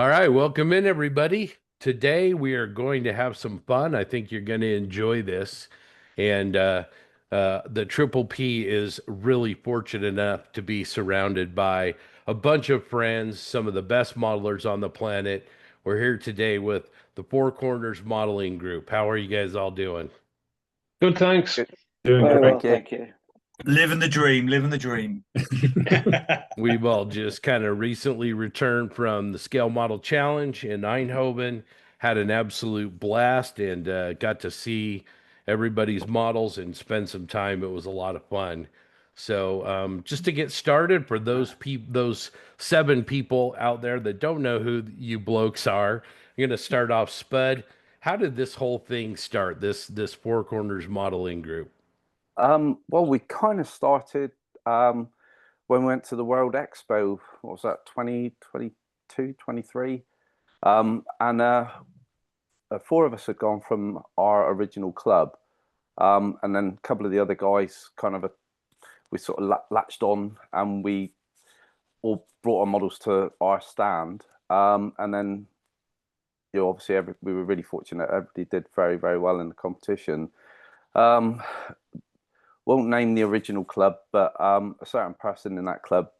All right, welcome in everybody. Today we are going to have some fun. I think you're going to enjoy this. And the Triple P is really fortunate enough to be surrounded by a bunch of friends, some of the best modelers on the planet. We're here today with the Four Corners Modeling Group. How are you guys all doing? Good, thanks. Good. Doing Very well, great. thank you. Living the dream, living the dream. We've all just kind of recently returned from the Scale Model Challenge in Eindhoven, had an absolute blast, and got to see everybody's models and spend some time. It was a lot of fun. So, just to get started, for those seven people out there that don't know who you blokes are, I'm gonna start off. Spud, how did this whole thing start? This Four Corners Modeling Group? Well, we kind of started um, when we went to the World Expo. What was that, 2022, 23? And four of us had gone from our original club. And then a couple of the other guys we sort of latched on, and we all brought our models to our stand. And then, obviously we were really fortunate. Everybody did very, very well in the competition. Um, won't name the original club, but a certain person in that club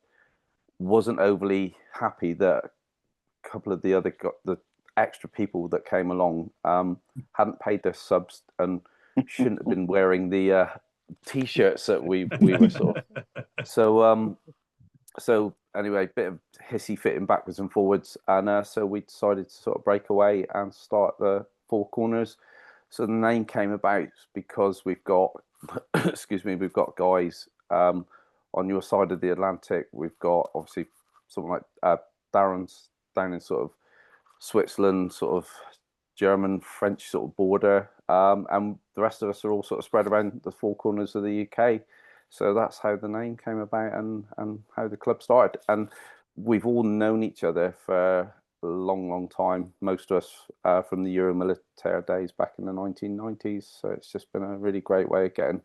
wasn't overly happy that a couple of the extra people that came along hadn't paid their subs and shouldn't have been wearing the t-shirts that we were sort of. So anyway, bit of hissy fitting backwards and forwards, and so we decided to sort of break away and start the Four Corners. So the name came about because we've got excuse me, we've got guys on your side of the Atlantic. We've got obviously someone like Darren's down in sort of Switzerland, sort of German, French sort of border, and the rest of us are all sort of spread around the four corners of the UK. So that's how the name came about and how the club started. And we've all known each other for a long, long time. Most of us from the Euro militaire days back in the 1990s. So it's just been a really great way of getting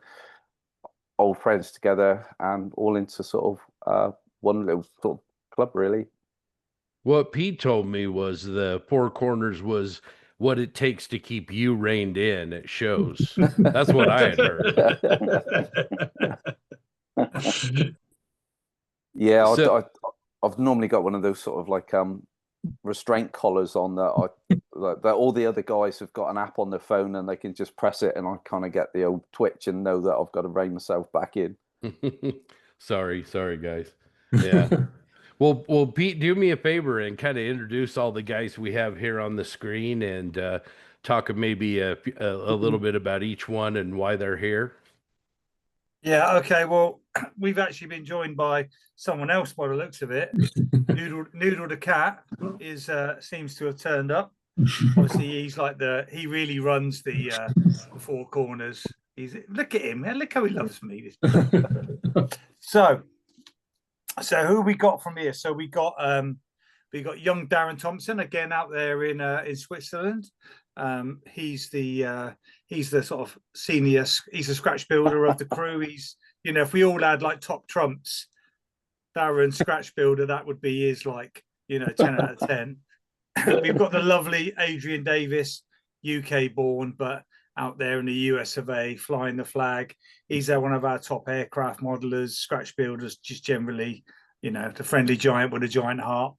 old friends together and all into sort of one little sort of club, really. What Pete told me was the Four Corners was what it takes to keep you reined in at shows. That's what I had heard. Yeah, So, I've normally got one of those sort of like restraint collars on that all the other guys have got an app on their phone and they can just press it, and I kind of get the old twitch and know that I've got to rein myself back in. sorry, guys. Yeah. Well, Pete, do me a favor and kind of introduce all the guys we have here on the screen and talk maybe a little bit about each one and why they're here. Yeah, okay. Well, we've actually been joined by someone else by the looks of it. Noodle the cat is seems to have turned up. Obviously, he really runs the Four Corners. Look at him, man. Look how he loves me. So who we got from here? So we got young Darren Thompson again out there in Switzerland. He's the sort of senior. He's the scratch builder of the crew. If we all had like top trumps, Darren scratch builder, that would be his 10 out of 10. We've got the lovely Adrian Davis, UK born, but out there in the US of A, flying the flag. He's one of our top aircraft modelers, scratch builders, just generally, the friendly giant with a giant heart,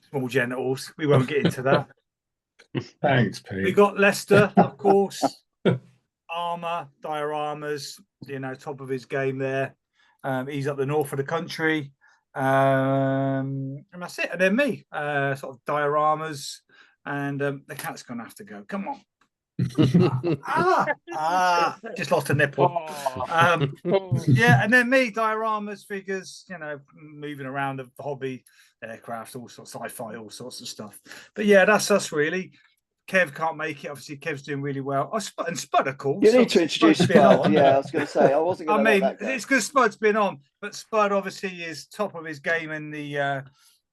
small genitals. We won't get into that. Thanks, Pete. We got Lester, of course, armor, dioramas, top of his game there. He's up the north of the country. And that's it. And then me, sort of dioramas, and the cat's gonna have to go. Come on. Just lost a nipple. Yeah, and then me, dioramas, figures, moving around the hobby, aircraft, all sorts of sci-fi, all sorts of stuff. But yeah, that's us really. Kev can't make it. Obviously, Kev's doing really well. Oh, and Spud, of course. You need to introduce Spud. Yeah, I was going to say I wasn't going to. I mean, it's because Spud's been on, but Spud obviously is top of his game in the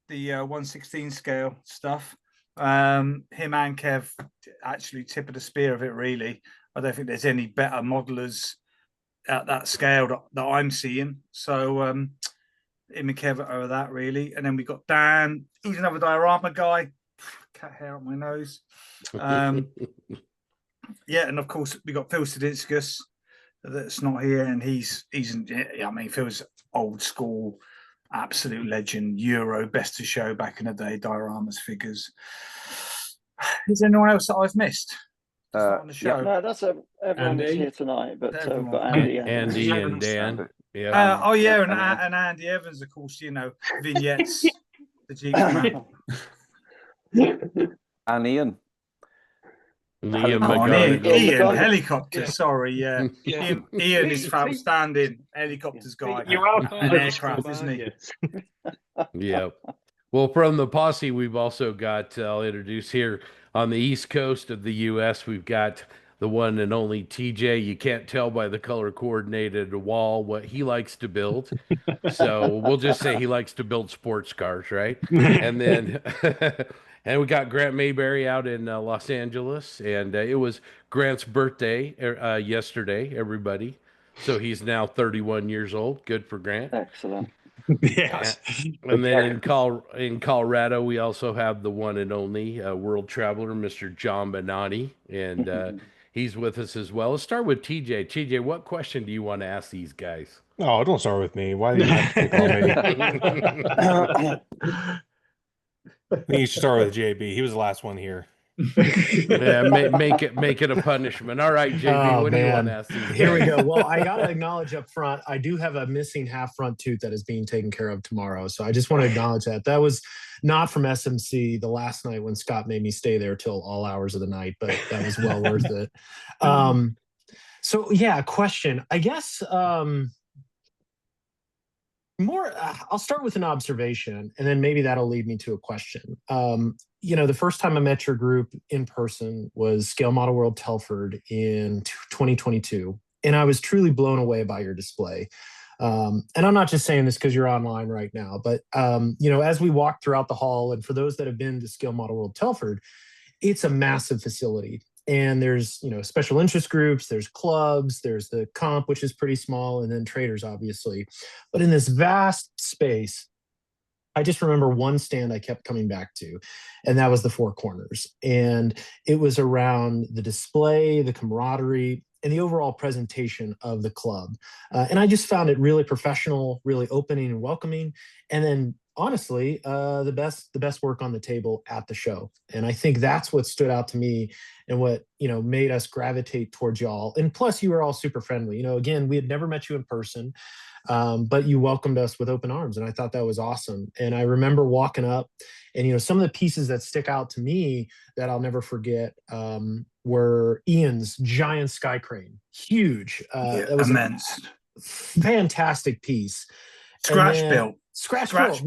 1/16 scale stuff. Him and Kev actually tip of the spear of it. Really, I don't think there's any better modelers at that scale that I'm seeing. So him and Kev over that really. And then we got Dan. He's another diorama guy. Cat hair on my nose. Yeah, and of course we got Phil Sadinskas that's not here, and he's I mean, Phil's old school, absolute legend, Euro best of show back in the day, dioramas, figures. Is there anyone else that I've missed? On the show? No, that's everyone is here tonight, but we've got Andy Andy and Dan. Yeah. Oh yeah, and Andy Evans, of course, you know, vignettes, the Jeep man. And Ian. Ian, helicopter. Sorry, yeah. Ian is outstanding helicopters guy. An aircraft, isn't he? Yeah. Well, from the posse, we've also got, I'll introduce here on the East Coast of the U.S., we've got the one and only TJ. You can't tell by the color coordinated wall what he likes to build. So we'll just say he likes to build sports cars, right? And then and we got Grant Mayberry out in Los Angeles, and it was Grant's birthday yesterday, everybody. So he's now 31 years old. Good for Grant. Excellent. Yes. And then in Colorado, we also have the one and only world traveler, Mr. John Benani, and he's with us as well. Let's start with TJ. TJ, what question do you want to ask these guys? Oh, don't start with me. Why do you have to pick on me? I think you should start with JB. He was the last one here. Yeah, make it a punishment. All right, JB, what do you want to ask these guys? Here we go. Well, I got to acknowledge up front, I do have a missing half front tooth that is being taken care of tomorrow. So I just want to acknowledge that. That was not from SMC the last night when Scott made me stay there till all hours of the night, but that was well worth it. So yeah, question. I guess I'll start with an observation, and then maybe that'll lead me to a question. You know, the first time I met your group in person was Scale Model World Telford in 2022, and I was truly blown away by your display. And I'm not just saying this because you're online right now, but you know, as we walk throughout the hall, and for those that have been to Scale Model World Telford, it's a massive facility. And there's, you know, special interest groups, there's clubs, there's the comp, which is pretty small, and then traders, obviously. But in this vast space, I just remember one stand I kept coming back to, and that was the Four Corners. And it was around the display, the camaraderie, and the overall presentation of the club. And I just found it really professional, really opening and welcoming. And then honestly, the best work on the table at the show. And I think that's what stood out to me and what, you know, made us gravitate towards y'all. And plus you were all super friendly. You know, again, we had never met you in person, but you welcomed us with open arms. And I thought that was awesome. And I remember walking up and, you know, some of the pieces that stick out to me that I'll never forget were Ian's giant sky crane. Huge. It was immense. A fantastic piece. Scratch built. Scratch built.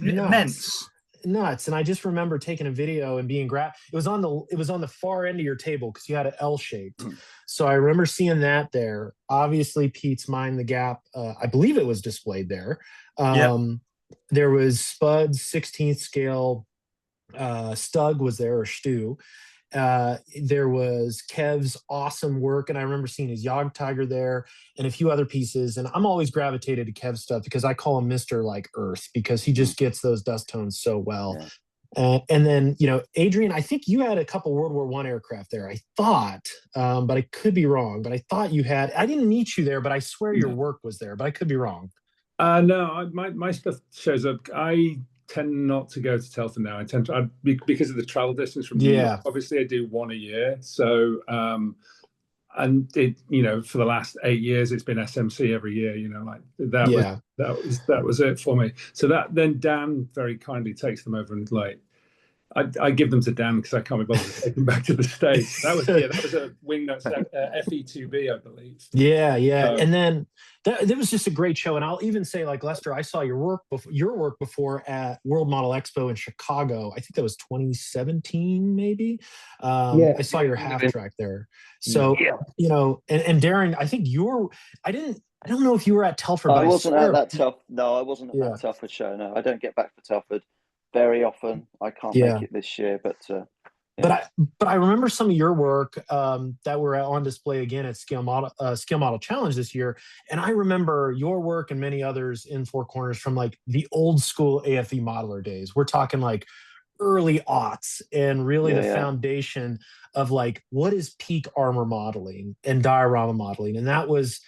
Immense. Nuts. And I just remember taking a video and being it was on the far end of your table because you had an L shaped. So I remember seeing that there. Obviously Pete's Mind the Gap, I believe it was displayed there. There was Spud's 16th scale, Stug was there, or Stu. There was Kev's awesome work, and I remember seeing his Yog Tiger there and a few other pieces. And I'm always gravitated to Kev's stuff because I call him Mr. like Earth, because he just gets those dust tones so well. Yeah. And then, you know, Adrian, I think you had a couple World War I aircraft there, I thought, but I could be wrong. But I thought you had, I didn't meet you there, but I swear your work was there, but I could be wrong. No, my stuff shows up. I tend not to go to Telford now. I tend to, because of the travel distance from here. Obviously, I do one a year. So, and it, you know, for the last 8 years, it's been SMC every year. You know, like that was it for me. So that then Dan very kindly takes them over and like. I give them to Dan because I can't be bothered to take them back to the States. That was a Wingnut FE2B, I believe. Yeah. And then there was just a great show. And I'll even say, like, Lester, I saw your work before at World Model Expo in Chicago. I think that was 2017, maybe. I saw your half track there. So you know, and Darren, I think I don't know if you were at Telford. I wasn't at that Telford. No, I wasn't at that Telford show. No, I don't get back for Telford very often. I can't make it this year, but But I remember some of your work that were on display again at Scale Model Challenge this year, and I remember your work and many others in Four Corners from like the old school AFE modeler days. We're talking like early aughts, and really the foundation of like what is peak armor modeling and diorama modeling, and that was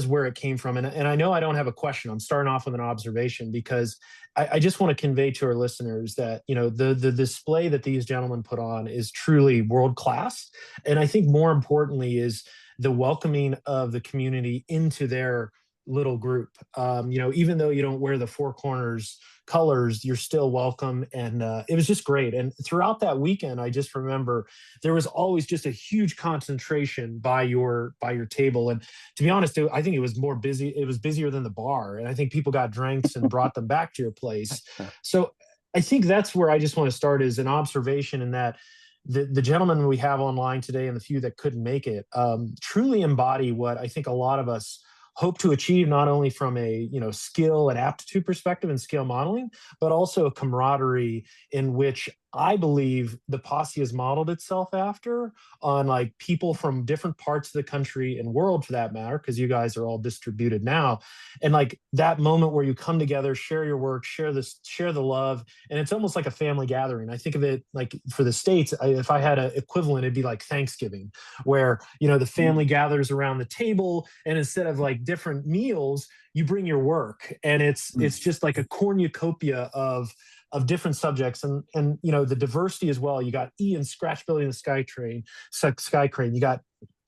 where it came from. And I know I don't have a question. I'm starting off with an observation because I just want to convey to our listeners that, you know, the display that these gentlemen put on is truly world class. And I think more importantly is the welcoming of the community into their little group. You know, even though you don't wear the Four Corners colors, you're still welcome. And it was just great. And throughout that weekend, I just remember there was always just a huge concentration by your table. And to be honest, I think it was more busy. It was busier than the bar. And I think people got drinks and brought them back to your place. So I think that's where I just want to start, is an observation in that the gentlemen we have online today and the few that couldn't make it truly embody what I think a lot of us hope to achieve, not only from a, you know, skill and aptitude perspective and scale modeling, but also a camaraderie in which I believe the posse has modeled itself after, on like people from different parts of the country and world for that matter, because you guys are all distributed now. And like that moment where you come together, share your work, share the love, and it's almost like a family gathering. I think of it like for the States, if I had an equivalent, it'd be like Thanksgiving, where, you know, the family gathers around the table, and instead of like different meals, you bring your work, and it's just like a cornucopia of different subjects, and you know, the diversity as well. You got Ian scratch building the sky crane. You got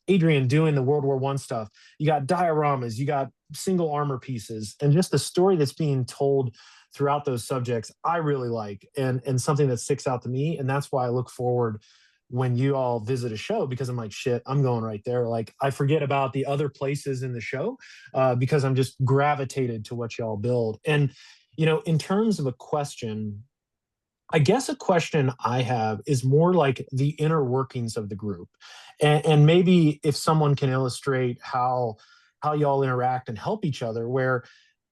Adrian doing the World War I stuff. You got dioramas. You got single armor pieces, and just the story that's being told throughout those subjects, I really like, and something that sticks out to me, and that's why I look forward when you all visit a show, because I'm like, shit, I'm going right there. Like I forget about the other places in the show because I'm just gravitated to what y'all build. And you know, in terms of a question, I guess a question I have is more like the inner workings of the group, and maybe if someone can illustrate how y'all interact and help each other. Where,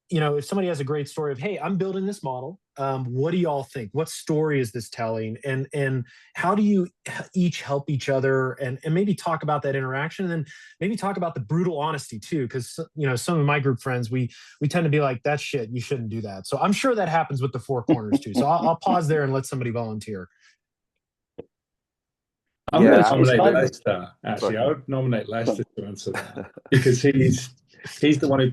you know, if somebody has a great story of, hey, I'm building this model, what do y'all think? What story is this telling? And how do you each help each other? And maybe talk about that interaction, and then maybe talk about the brutal honesty too, because, you know, some of my group friends, we tend to be like, that's shit, you shouldn't do that. So I'm sure that happens with the Four Corners too. So I'll pause there and let somebody volunteer. I'm going to nominate Lester. Actually, I would nominate Lester to answer that, because he's the one who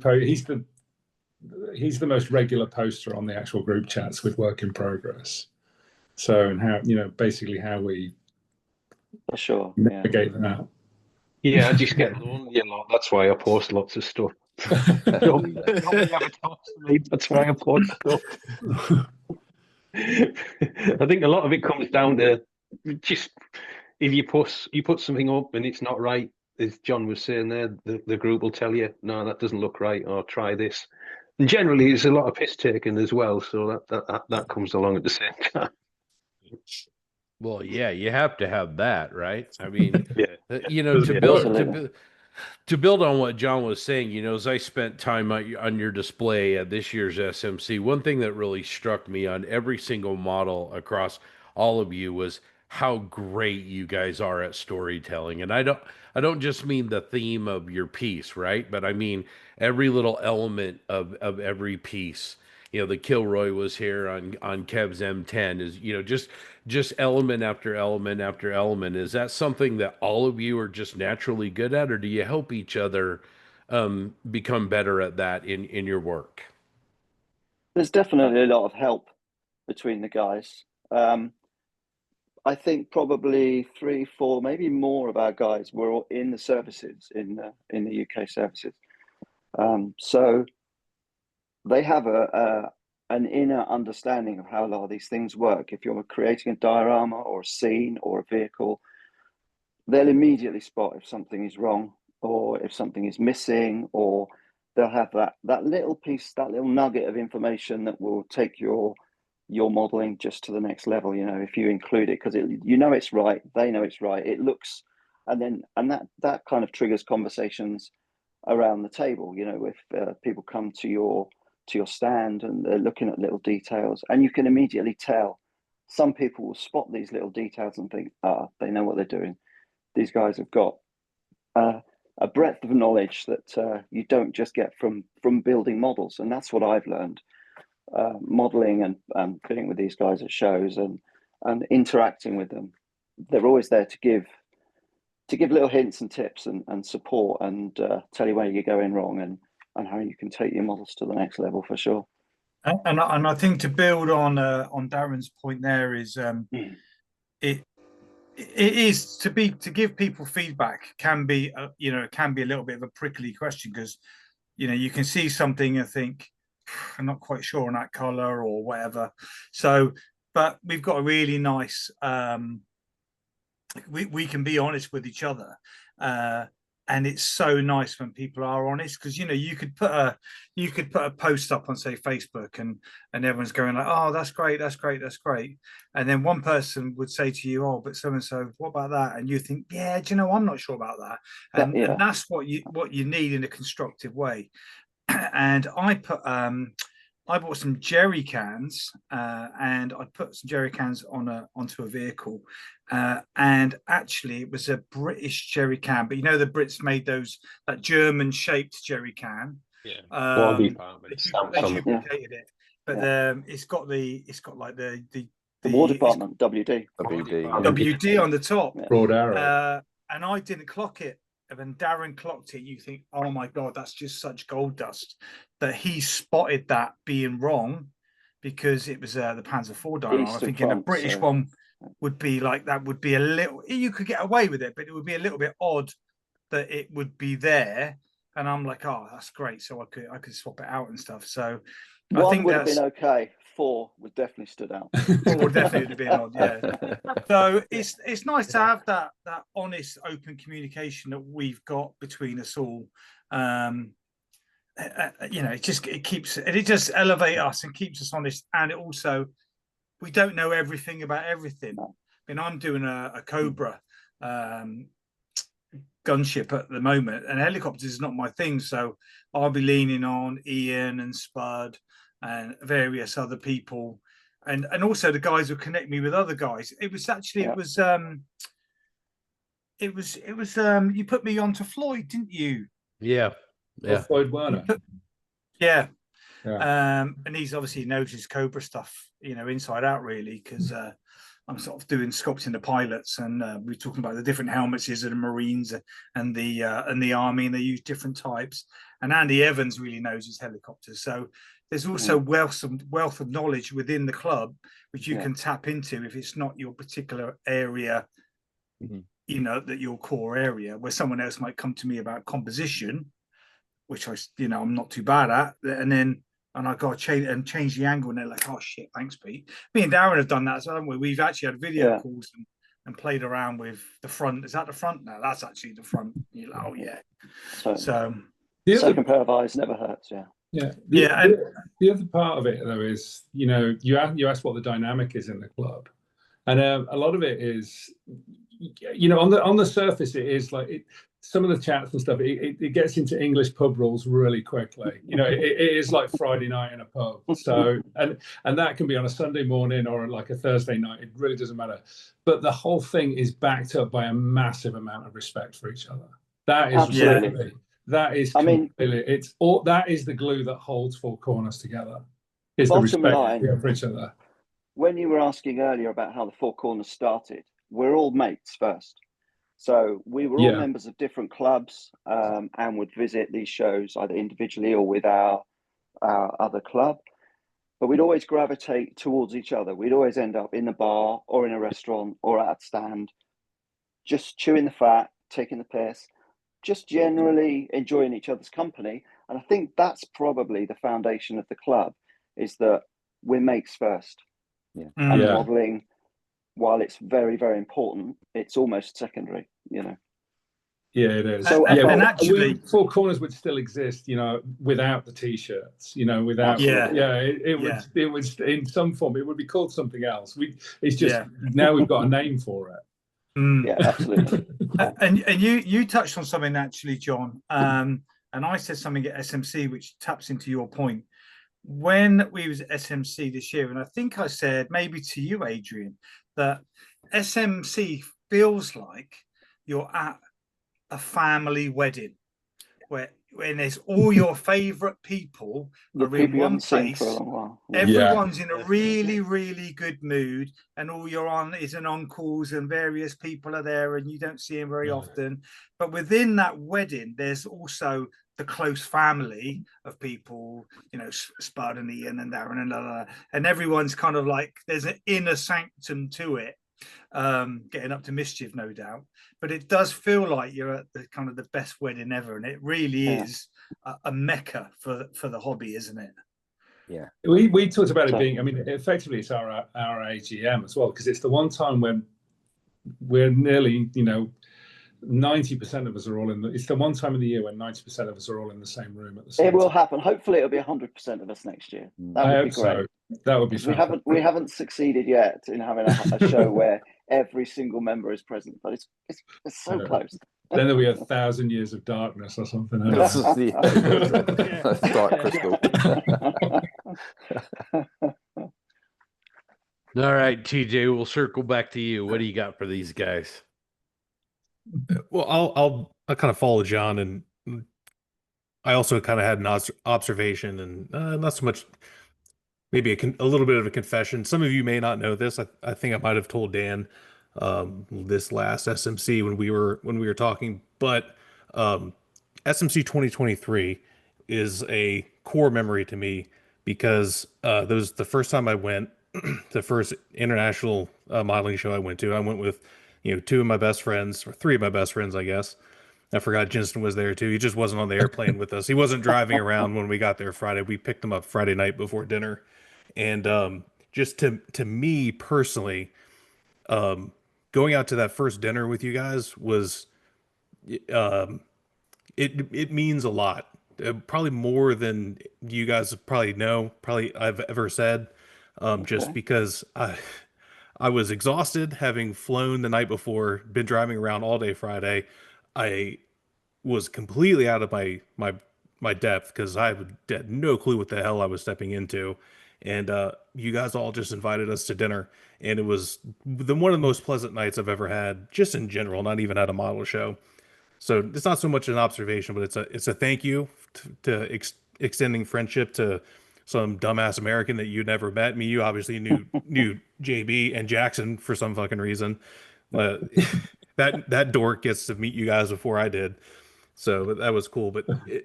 he's the most regular poster on the actual group chats with work in progress. So, and how, you know, basically how we navigate that. Yeah, I just get lonely a lot. That's why I post lots of stuff. Nobody ever talks to me. That's why I post stuff. I think a lot of it comes down to just, if you put something up and it's not right, as John was saying there, the group will tell you, no, that doesn't look right, or try this. And generally, there's a lot of piss taking as well, so that comes along at the same time. Well, yeah, you have to have that, right? I mean, you know, to build on what John was saying, you know, as I spent time on your display at this year's SMC, one thing that really struck me on every single model across all of you was how great you guys are at storytelling. And I don't just mean the theme of your piece, right? But I mean every little element of every piece. You know, the Kilroy was here on Kev's M10, is, you know, just element after element after element. Is that something that all of you are just naturally good at, or do you help each other become better at that in your work? There's definitely a lot of help between the guys. I think probably 3, 4, maybe more of our guys were all in the services, in the UK services. So they have an inner understanding of how a lot of these things work. If you're creating a diorama or a scene or a vehicle, they'll immediately spot if something is wrong or if something is missing, or they'll have that little piece, that little nugget of information that will take your modeling just to the next level. You know, if you include it, because you know it's right, they know it's right, it looks, and that kind of triggers conversations around the table. You know, if people come to your stand and they're looking at little details, and you can immediately tell some people will spot these little details and think, they know what they're doing. These guys have got a breadth of knowledge that you don't just get from building models. And that's what I've learned, modeling and fitting with these guys at shows and interacting with them. They're always there to give little hints and tips and support and tell you where you're going wrong and how you can take your models to the next level for sure. And I think to build on Darren's point there is it is to give people feedback can be can be a little bit of a prickly question, because you can see something and think, I'm not quite sure on that color or whatever. So, but we've got a really nice we can be honest with each other, and it's so nice when people are honest, because you could put a post up on, say, Facebook, and everyone's going like, oh, that's great, and then one person would say to you, oh, but so and so, what about that? And you think, yeah, do you know, I'm not sure about that. And that's what you need in a constructive way. And I bought some jerry cans, and I put some jerry cans onto a vehicle, and actually it was a British jerry can, but the Brits made that German shaped jerry can. Yeah, they duplicated it, but it's got like the War Department, WD on the top. Broad arrow. And I didn't clock it. And when Darren clocked it, you think, oh my God, that's just such gold dust. That he spotted that being wrong, because it was the Panzer IV dial. I think a British one would be like, that would be a little, you could get away with it, but it would be a little bit odd that it would be there. And I'm like, oh, that's great. So I could swap it out and stuff. So I think would have been okay. 4 would definitely stood out. 4 would definitely have been odd, yeah. So it's nice to have that honest, open communication that we've got between us all. It just elevates us and keeps us honest. And it also, we don't know everything about everything. I mean, I'm doing a Cobra gunship at the moment, and helicopters is not my thing, so I'll be leaning on Ian and Spud and various other people, and also the guys who connect me with other guys. It was actually it was you put me onto Floyd, didn't you? Yeah. Floyd Werner. And he's obviously knows his Cobra stuff, inside out, really, because I'm sort of doing sculpting the pilots, and we're talking about the different helmets of the Marines and the Army, and they use different types. And Andy Evans really knows his helicopters, so there's also wealth of knowledge within the club which you can tap into if it's not your particular area, that your core area, where someone else might come to me about composition, which I'm not too bad at, and I got to change the angle, and they're like, oh shit, thanks, Pete. Me and Darren have done that, so haven't we? We've actually had video calls and played around with the front. Is that the front? No, that's actually the front. You're like, oh yeah. So the second pair of eyes never hurts. And the other part of it, though, is you asked what the dynamic is in the club, and a lot of it is, on the surface, it is like some of the chats and stuff. It gets into English pub rules really quickly. It is like Friday night in a pub. So and that can be on a Sunday morning or like a Thursday night. It really doesn't matter. But the whole thing is backed up by a massive amount of respect for each other. That is absolutely. That is, it's all, that is the glue that holds Four Corners together. Is the respect for each other. When you were asking earlier about how the Four Corners started, we're all mates first. So we were all members of different clubs, and would visit these shows either individually or with our other club. But we'd always gravitate towards each other. We'd always end up in the bar or in a restaurant or at a stand, just chewing the fat, taking the piss, just generally enjoying each other's company. And I think that's probably the foundation of the club, is that we're mates first. And modelling, while it's very, very important, it's almost secondary, Yeah, it is. So, and actually, Four Corners would still exist, without the T-shirts, without. It would in some form. It would be called something else. It's just now we've got a name for it. Yeah, absolutely. and you touched on something actually, John. And I said something at SMC which taps into your point. when we was at SMC this year, and I think I said maybe to you, Adrian, that SMC feels like you're at a family wedding where when there's all your favorite people are in one place. For a long while. Yeah. Everyone's in a really, really good mood, and all your aunties and uncles and various people are there, and you don't see them very often. But within that wedding, there's also the close family of people, you know, Spud and Ian and Darren and everyone's kind of like there's an inner sanctum to it. Getting up to mischief, no doubt, but it does feel like you're at the kind of the best wedding ever, and it really is a mecca for the hobby, isn't it? Yeah, we talked about it being, I mean, effectively it's our AGM as well, because it's the one time when we're nearly, you know, 90% of us are all in it's the one time of the year when 90% of us are all in the same room at the same time. It will happen. Hopefully it'll be 100% of us next year. That would be great. So. That would be fantastic. We haven't succeeded yet in having a show where every single member is present, but it's so close. Then there'll be 1,000 years of darkness or something. This is the dark crystal. All right, TJ, we'll circle back to you. What do you got for these guys? Well, I'll kind of follow John, and I also kind of had an observation, and not so much, maybe a little bit of a confession. Some of you may not know this. I think I might have told Dan this last SMC when we were talking, but SMC 2023 is a core memory to me because that was the first time I went, the first international modeling show I went to. I went with, you know, two of my best friends, or three of my best friends, I guess. I forgot Jinston was there too. He just wasn't on the airplane with us. He wasn't driving around when we got there Friday. We picked him up Friday night before dinner. And just to me personally, going out to that first dinner with you guys was, it means a lot. Probably more than you guys probably know, probably I've ever said, just because I was exhausted having flown the night before, been driving around all day Friday. I was completely out of my depth because I had no clue what the hell I was stepping into. And you guys all just invited us to dinner, and it was one of the most pleasant nights I've ever had, just in general, not even at a model show. So it's not so much an observation, but it's a thank you to extending friendship to some dumbass American that you never met. Me, you obviously knew JB and Jackson for some fucking reason. That dork gets to meet you guys before I did, so that was cool. But I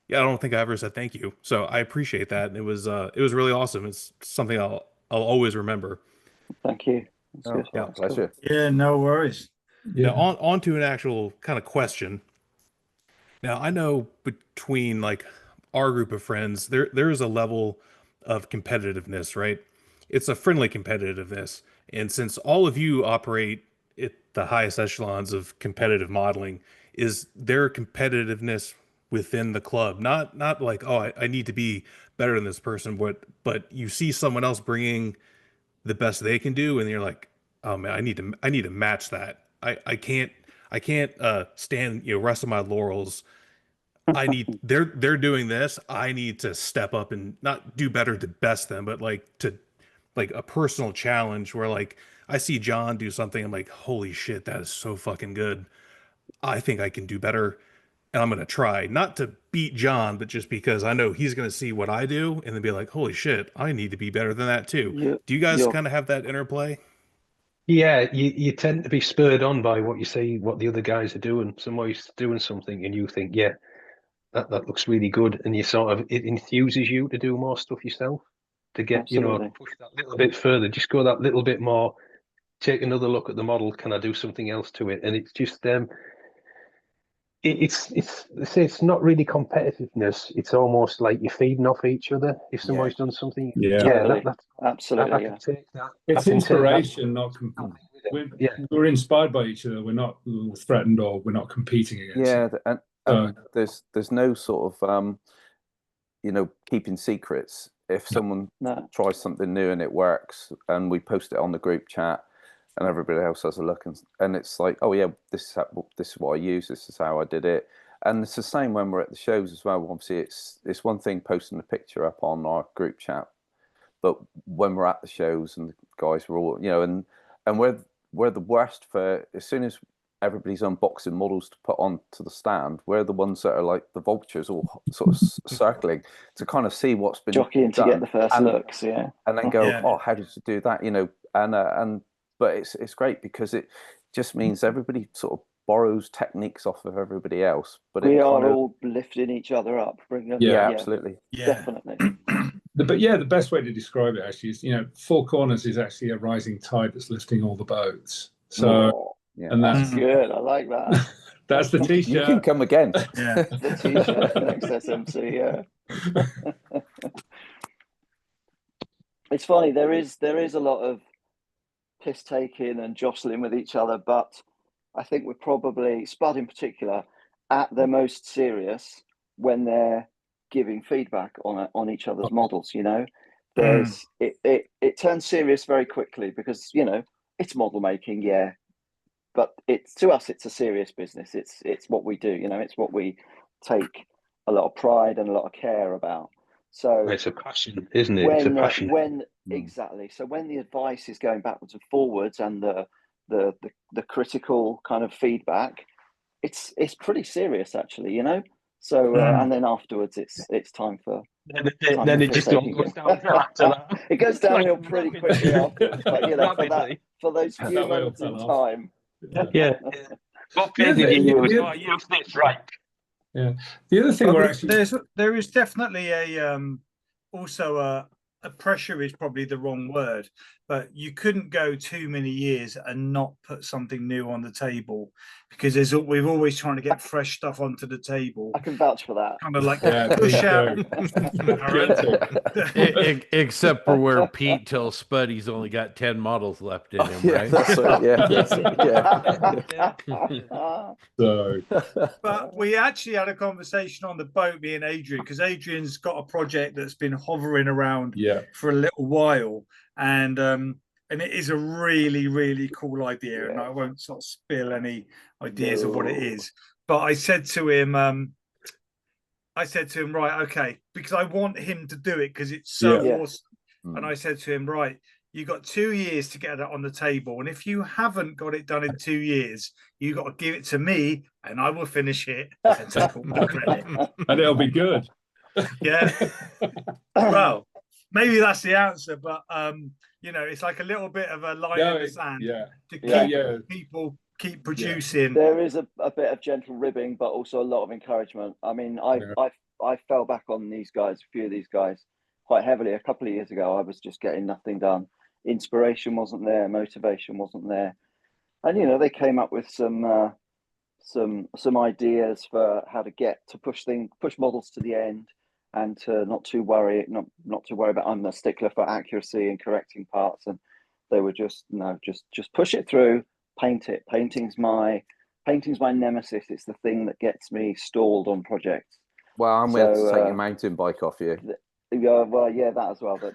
don't think I ever said thank you, so I appreciate that. And it was really awesome. It's something I'll always remember. Thank you. Yeah, pleasure. Yeah, no worries. Yeah. Now on to an actual kind of question. Now I know between like our group of friends, there is a level of competitiveness, right? It's a friendly competitiveness, and since all of you operate at the highest echelons of competitive modeling, is there competitiveness within the club? Not like, oh, I need to be better than this person, but you see someone else bringing the best they can do, and you're like, oh man, I need to match that. I can't stand, you know, rest of my laurels. They're doing this. I need to step up and not do better to best them, but like a personal challenge where like I see John do something, I'm like, holy shit, that is so fucking good. I think I can do better, and I'm gonna try not to beat John, but just because I know he's gonna see what I do and then be like, holy shit, I need to be better than that too. Do you guys kind of have that interplay? Yeah, you tend to be spurred on by what you see, what the other guys are doing. Somebody's doing something, and you think, yeah, that looks really good, and it enthuses you to do more stuff yourself, to get Absolutely. push that little bit further, just go that little bit more, take another look at the model. Can I do something else to it? And it's just it's not really competitiveness. It's almost like you're feeding off each other. If somebody's done something, Totally. that's Absolutely. I can take that. It's inspiration, not we're inspired by each other. We're not threatened or we're not competing against. Yeah, and there's no sort of keeping secrets. If someone tries something new and it works, and we post it on the group chat, and everybody else has a look, and it's like, oh yeah, this is what I use. This is how I did it. And it's the same when we're at the shows as well. Obviously, it's one thing posting a picture up on our group chat, but when we're at the shows and the guys were all, and we're the worst for, as soon as everybody's unboxing models to put onto the stand, we're the ones that are like the vultures, all sort of circling to kind of see what's been jockeying to done, get the first looks, and then go, oh, how did you do that? But it's great because it just means everybody sort of borrows techniques off of everybody else. But we are all lifting each other up, bringing them. Yeah, absolutely. Definitely. The best way to describe it actually is, Four Corners is actually a rising tide that's lifting all the boats. So, and that's good. I like that. That's the t-shirt. You can come again. Yeah, the t-shirt for next SMC. Yeah. It's funny. There is a lot of piss taking and jostling with each other, but I think we're probably, Spud in particular, at their most serious when they're giving feedback on each other's models. There's it turns serious very quickly because it's model making, but to us it's a serious business. It's what we do. It's what we take a lot of pride and a lot of care about. So it's a passion, isn't it? It's a passion. Exactly. So when the advice is going backwards and forwards and the critical kind of feedback, it's pretty serious actually, So and then afterwards it's time for then it just all goes downhill after that. It goes downhill pretty quickly afterwards, but for those few moments in time. Yeah. What pen did you use? Oh, use this, right? Yeah. The other thing there is definitely also a pressure is probably the wrong word, but you couldn't go too many years and not put something new on the table because we're always trying to get fresh stuff onto the table. I can vouch for that. Kind of like push out. Except for where Pete tells Spud he's only got 10 models left in him, right? That's So, but we actually had a conversation on the boat, me and Adrian, because Adrian's got a project that's been hovering around for a little while, and it is a really, really cool idea. And I won't sort of spill any ideas of what it is. But I said to him, right, okay, because I want him to do it because it's so awesome. And I said to him, right, you got 2 years to get that on the table, and if you haven't got it done in 2 years, you got to give it to me, and I will finish it and take all the credit. And it'll be good. Yeah. Well, maybe that's the answer, but it's like a little bit of a line in the sand to keep people keep producing. There is a bit of gentle ribbing, but also a lot of encouragement. I mean, I fell back on these guys, a few of these guys, quite heavily a couple of years ago. I was just getting nothing done. Inspiration wasn't there, motivation wasn't there, and they came up with some ideas for how to push models to the end, and to not to worry about. I'm a stickler for accuracy and correcting parts, and they were just push it through, paint it. Painting's my nemesis. It's the thing that gets me stalled on projects. Well, I'm willing to take your mountain bike off you. Yeah, well, yeah, that as well. But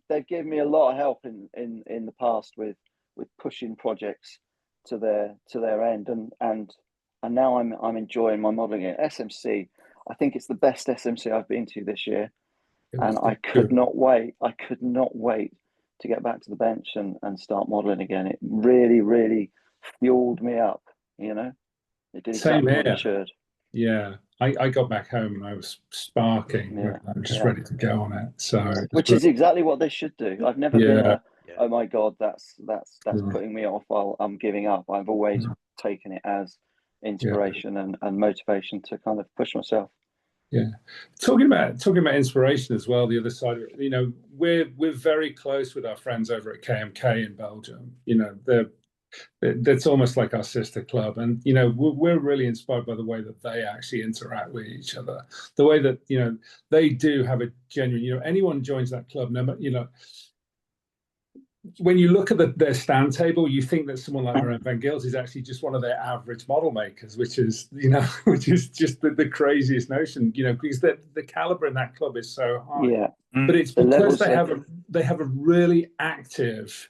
they've given me a lot of help in the past with pushing projects to their end, and now I'm enjoying my modelling it. SMC, I think it's the best SMC I've been to this year, and I could not wait. I could not wait to get back to the bench and start modelling again. It really, really fueled me up. It did exactly what it should. Yeah, I got back home and I was sparking. I'm just ready to go on it. So, which is exactly what they should do. I've never been oh my God, that's putting me off while I'm giving up. I've always taken it as inspiration and motivation to kind of push myself. Yeah, talking about inspiration as well. The other side of it, we're very close with our friends over at KMK in Belgium. That's almost like our sister club, and we're really inspired by the way that they actually interact with each other, the way that they do have a genuine. Anyone joins that club, when you look at their stand table, you think that someone like Miranda Van Gils is actually just one of their average model makers, which is just the craziest notion, because the caliber in that club is so high. Yeah, but it's because they have a really active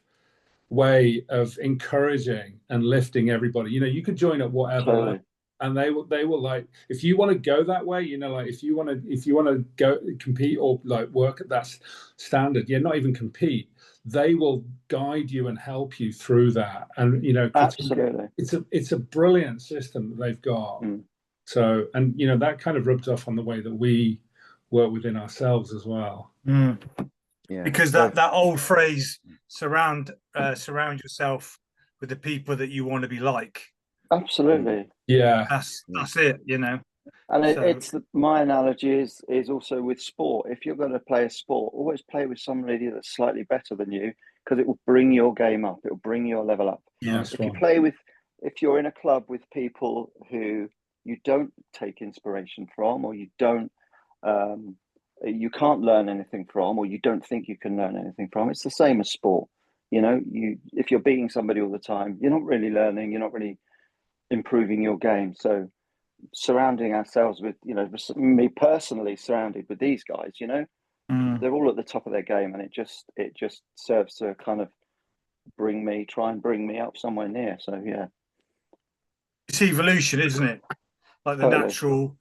way of encouraging and lifting everybody. You could join at whatever level, and they will like, if you want to go that way, you know, like if you want to go compete or like work at that standard, not even compete, they will guide you and help you through that. And you know, absolutely, it's a brilliant system that they've got. So, and you know, that kind of rubs off on the way that we work within ourselves as well. Yeah, because that old phrase, surround yourself with the people that you want to be like. Absolutely. Yeah, that's it, you know. And it's my analogy is also with sport. If you're going to play a sport, always play with somebody that's slightly better than you, because it will bring your game up. It will bring your level up. Yeah, if you're in a club with people who you don't take inspiration from, or you don't, you can't learn anything from, or you don't think you can learn anything from, it's the same as sport. You know, if you're beating somebody all the time, you're not really learning. You're not really improving your game. So surrounding ourselves with, you know, me personally surrounded with these guys, you know, they're all at the top of their game, and it just serves to kind of try and bring me up somewhere near. So yeah, it's evolution, isn't it? Like the natural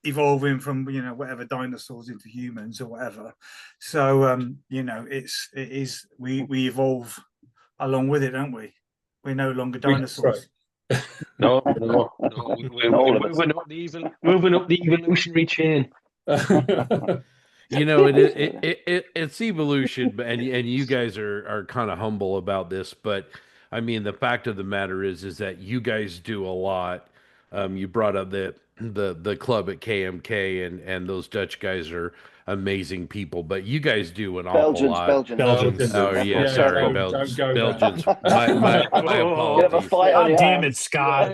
evolving from, you know, whatever dinosaurs into humans or whatever. So you know, it is we evolve along with it, don't we? We're no longer dinosaurs. No. We're moving up the evolutionary chain. You know, it's evolution, and you guys are kind of humble about this, but I mean, the fact of the matter is that you guys do a lot. You brought up the club at KMK, and those Dutch guys are amazing people, but you guys do an awful lot. Belgians. Oh yeah, sorry, Belgians. My apologies. God damn it, Scott.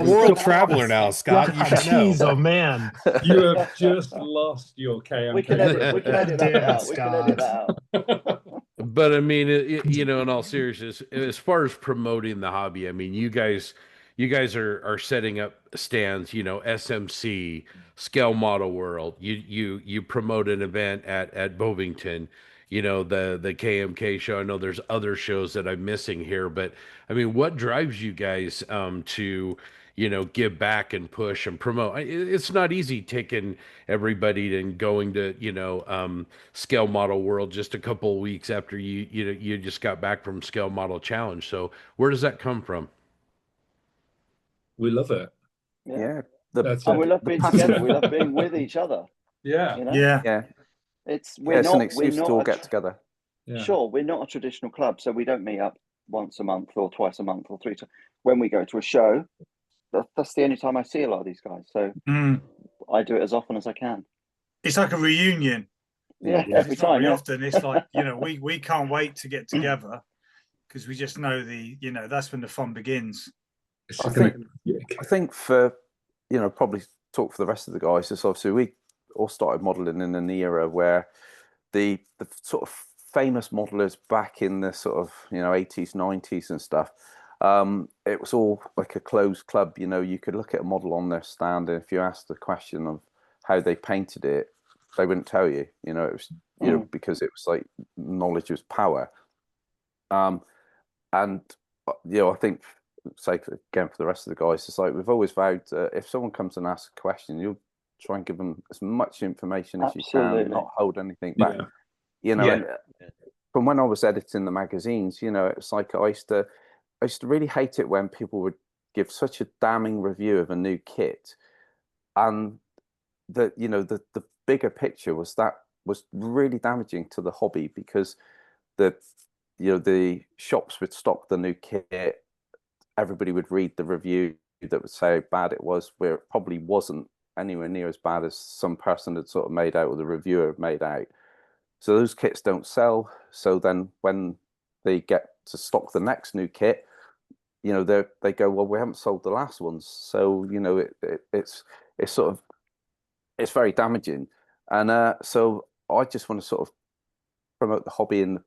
World traveler now, Scott. You should know. Jeez, oh man. You have just lost your KMK. We can edit that out. We can edit that out. But I mean, you know, in all seriousness, as far as promoting the hobby, I mean, you guys are setting up stands, you know, SMC, Scale Model World. You promote an event at Bovington, you know, the KMK show. I know there's other shows that I'm missing here, but I mean, what drives you guys to, you know, give back and push and promote? It's not easy taking everybody and going to, you know, Scale Model World just a couple of weeks after you just got back from Scale Model Challenge. So where does that come from? We love it. Yeah. And we love being together. We love being with each other. Yeah. You know? Yeah. It's an excuse to all get together. Yeah. Sure, we're not a traditional club, so we don't meet up once a month or twice a month or 3 times. When we go to a show, that's the only time I see a lot of these guys. So I do it as often as I can. It's like a reunion. Yeah, every time. Often it's like, you know, we can't wait to get together because we just know you know, that's when the fun begins. I think for, you know, probably talk for the rest of the guys, is obviously we all started modeling in an era where the sort of famous modelers back in the sort of, you know, 80s, 90s and stuff, it was all like a closed club. You know, you could look at a model on their stand, and if you asked the question of how they painted it, they wouldn't tell you. You know, it was, you know, because it was like knowledge was power. And you know, I think, say again for the rest of the guys, it's like we've always vowed, if someone comes and asks a question, you'll try and give them as much information as you can, not hold anything back. You know, and from when I was editing the magazines, you know, it's like I used to really hate it when people would give such a damning review of a new kit, and that, you know, the bigger picture was really damaging to the hobby, because the shops would stock the new kit. Everybody would read the review that would say how bad it was, where it probably wasn't anywhere near as bad as some person had sort of made out, or the reviewer had made out. So those kits don't sell. So then when they get to stock the next new kit, you know, they go, well, we haven't sold the last ones. So, you know, it's very damaging. And so I just want to sort of promote the hobby in the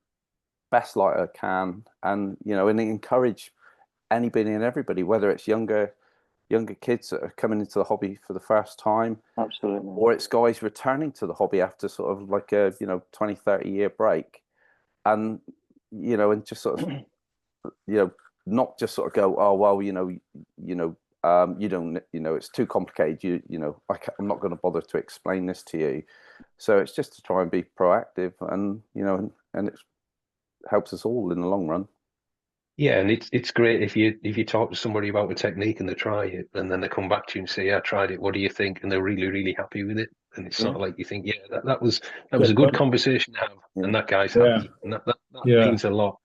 best light I can, and, you know, and encourage anybody and everybody, whether it's younger kids that are coming into the hobby for the first time, absolutely, or it's guys returning to the hobby after sort of like a, you know, 20-30 year break, and, you know, and just sort of, you know, not just sort of go, oh well, you know, You don't, it's too complicated. I'm not going to bother to explain this to you. So it's just to try and be proactive, and and it helps us all in the long run. Yeah, and it's great if you talk to somebody about a technique and they try it, and then they come back to you and say, "Yeah, I tried it. What do you think?" And they're really, really happy with it. And it's sort of like you think, "Yeah, that was a good conversation to have," and that guy's happy, and that means a lot.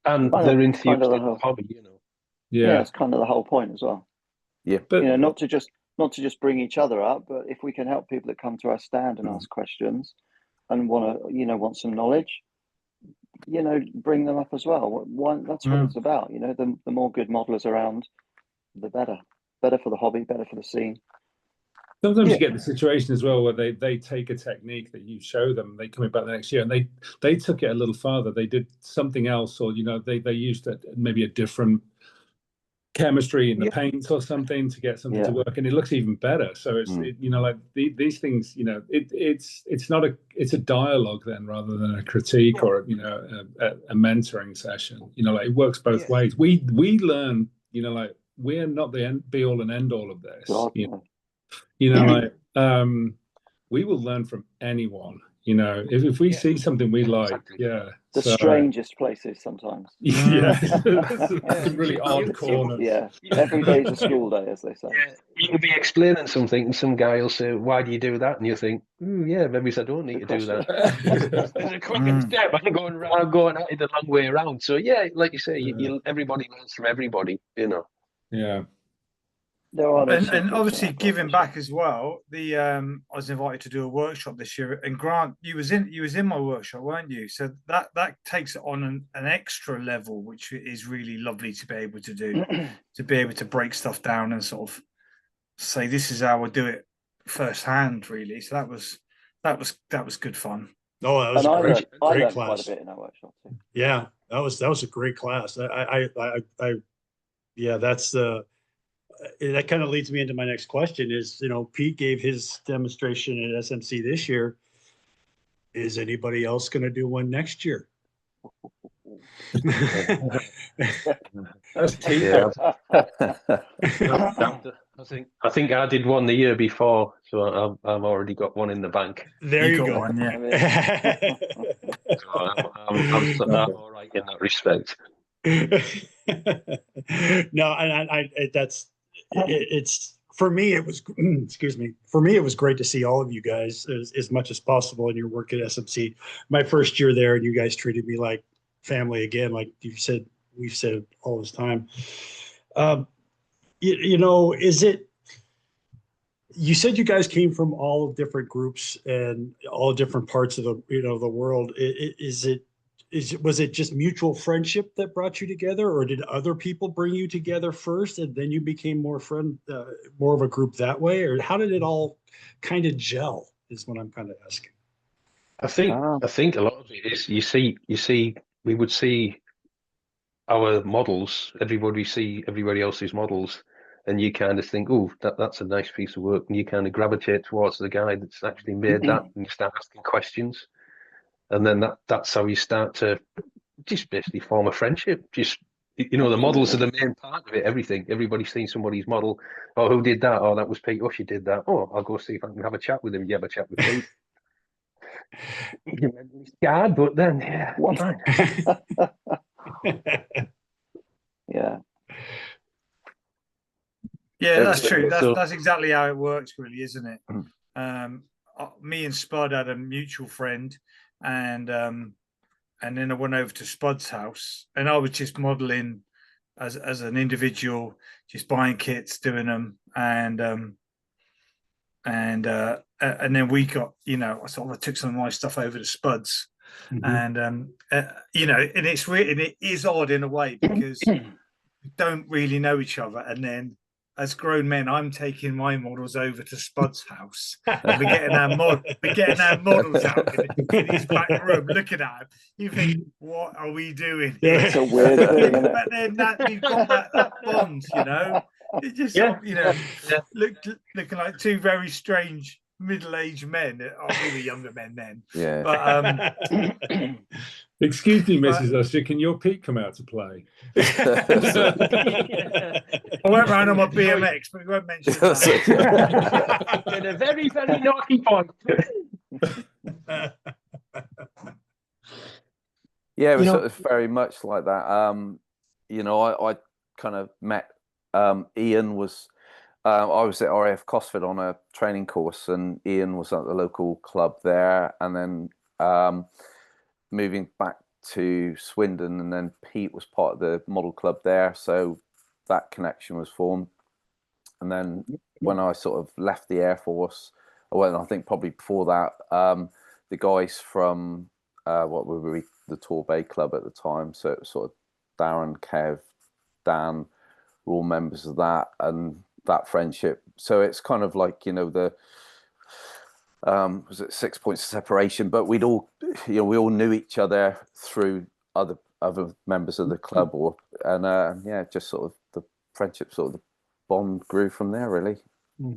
And they're enthused in the hobby, Yeah, it's kind of the whole point as well. Yeah, but not to just bring each other up, but if we can help people that come to our stand and ask questions and want some knowledge, bring them up as well. That's what it's about. The more good modelers around, the better for the hobby, better for the scene. Sometimes you get the situation as well where they take a technique that you show them, they come back the next year and they took it a little farther. They did something else, or they used maybe a different chemistry in the paints or something to get something to work, and it looks even better. So it's these things, it's a dialogue then rather than a critique or a mentoring session. It works both ways. We learn, we're not the be all and end all of this. We will learn from anyone. If we see something we like, the strangest places sometimes. Some really odd corners. Every day's a school day, as they say. You can be explaining something, and some guy will say, "Why do you do that?" And you think, "Yeah, maybe I don't need to do that." There's a quicker step. I'm going at it a long way around. So like you say, everybody learns from everybody. Yeah. And obviously giving back as well. I was invited to do a workshop this year, and Grant, you was in my workshop, weren't you? So that takes it on an extra level, which is really lovely to be able to do, to be able to break stuff down and sort of say this is how I do it firsthand, really. So that was good fun. Oh, that was a great class. Quite a bit in that workshop too. Yeah, that was a great class. That's that kind of leads me into my next question is, Pete gave his demonstration at SMC this year. Is anybody else going to do one next year? That's I think I did one the year before, so I've already got one in the bank. There you go. One, yeah. So I'm all right in that respect. No, and it's for me, it was excuse me, for me it was great to see all of you guys as much as possible in your work at SMC. My first year there, and you guys treated me like family again, like we've said all this time. Is it, you said you guys came from all different groups and all different parts of the world. Was it just mutual friendship that brought you together, or did other people bring you together first and then you became more of a group that way? Or how did it all kind of gel is what I'm kind of asking. I think a lot of it is you see we would see our models, everybody see everybody else's models, and you kind of think, oh, that's a nice piece of work, and you kind of gravitate towards the guy that's actually made that, and you start asking questions. And then that's how you start to just basically form a friendship. Just, the models are the main part of it, everything. Everybody's seen somebody's model. Oh, who did that? Oh, that was Pete. Oh, she did that. Oh, I'll go see if I can have a chat with him. You have a chat with Pete. You're mentally scarred, but then, yeah, fine. Yeah, that's true. That's exactly how it works, really, isn't it? Me and Spud had a mutual friend, and then I went over to Spud's house, and I was just modeling as an individual, just buying kits, doing them, and then we got, I took some of my stuff over to Spud's, and and it is odd in a way because we don't really know each other, and then as grown men, I'm taking my models over to Spud's house. We're getting our models out in his back room, looking at him. You think, what are we doing? It's a weird thing, isn't it? But then we've got that bond, It just, looking like two very strange middle-aged men. We were younger men then. Yeah. But Excuse me, Mrs. Usher, can your Pete come out to play? I went round on my BMX, but we won't mention that. Did a very, very naughty point. Yeah, it was sort of very much like that. You know, I kind of met Ian was I was at RAF Cosford on a training course, and Ian was at the local club there, and then moving back to Swindon, and then Pete was part of the model club there, so that connection was formed. And then when I sort of left the Air Force, I think probably before that, the guys from what were we, the Torbay Club at the time, so it was sort of Darren, Kev, Dan, were all members of that, and that friendship. So it's kind of like, you know, the was it 6 points of separation, but we'd all, you know, we all knew each other through other members of the club, and yeah, just sort of the friendship, sort of the bond grew from there, really. Yeah.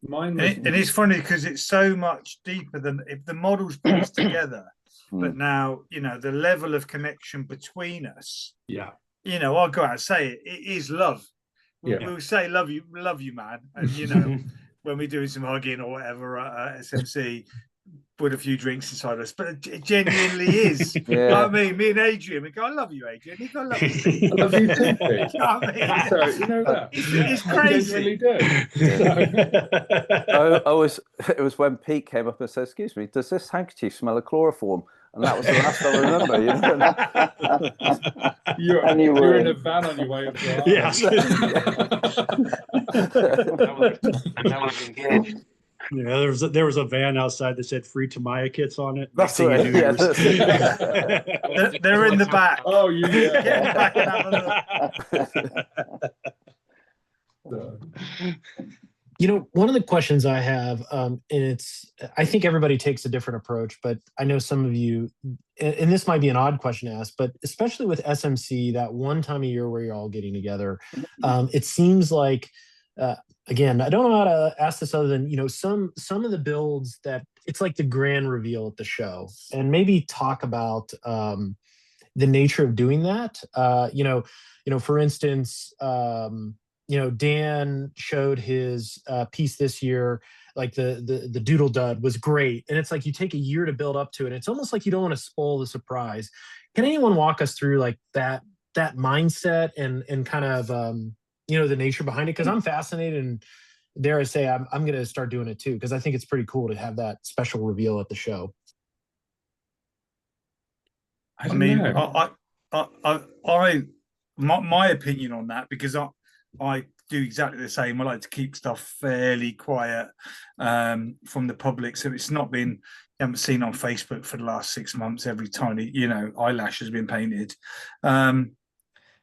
And it's funny because it's so much deeper than if the models put us together. But now, you know, the level of connection between us. Yeah. You know, I'll go out and say it is love. We'll say love you, man. And you know, when we're doing some hugging or whatever at SMC, put a few drinks inside us, but it genuinely is. You know what I mean? Me and Adrian, we go, I love you, Adrian. You go, I love you, Pete. I love you too, Pete. You know what I mean? So, you know that. It's crazy. It was when Pete came up and said, "Excuse me, does this handkerchief smell of chloroform?" And that was the last I remember. You know? You're in a van on your way up to Yes. I was engaged. Yeah, there was a van outside that said "Free Tamaya kits" on it. That's right. Yeah, they're in the back. Oh, yeah. Get in the back and have a look. You know, one of the questions I have, and I think everybody takes a different approach, but I know some of you, and this might be an odd question to ask, but especially with SMC, that one time a year where you're all getting together, it seems like, again, I don't know how to ask this other than, you know, some of the builds that it's like the grand reveal at the show, and maybe talk about the nature of doing that. You know, for instance, you know, Dan showed his piece this year, like the Doodle Dud was great. And it's like you take a year to build up to it. It's almost like you don't want to spoil the surprise. Can anyone walk us through like that mindset and kind of, you know, the nature behind it? Because I'm fascinated, and dare I say, I'm going to start doing it too, because I think it's pretty cool to have that special reveal at the show. I mean, my opinion on that, because I do exactly the same. I like to keep stuff fairly quiet from the public, so it's not been, you haven't seen on Facebook for the last 6 months every tiny, you know, eyelash has been painted.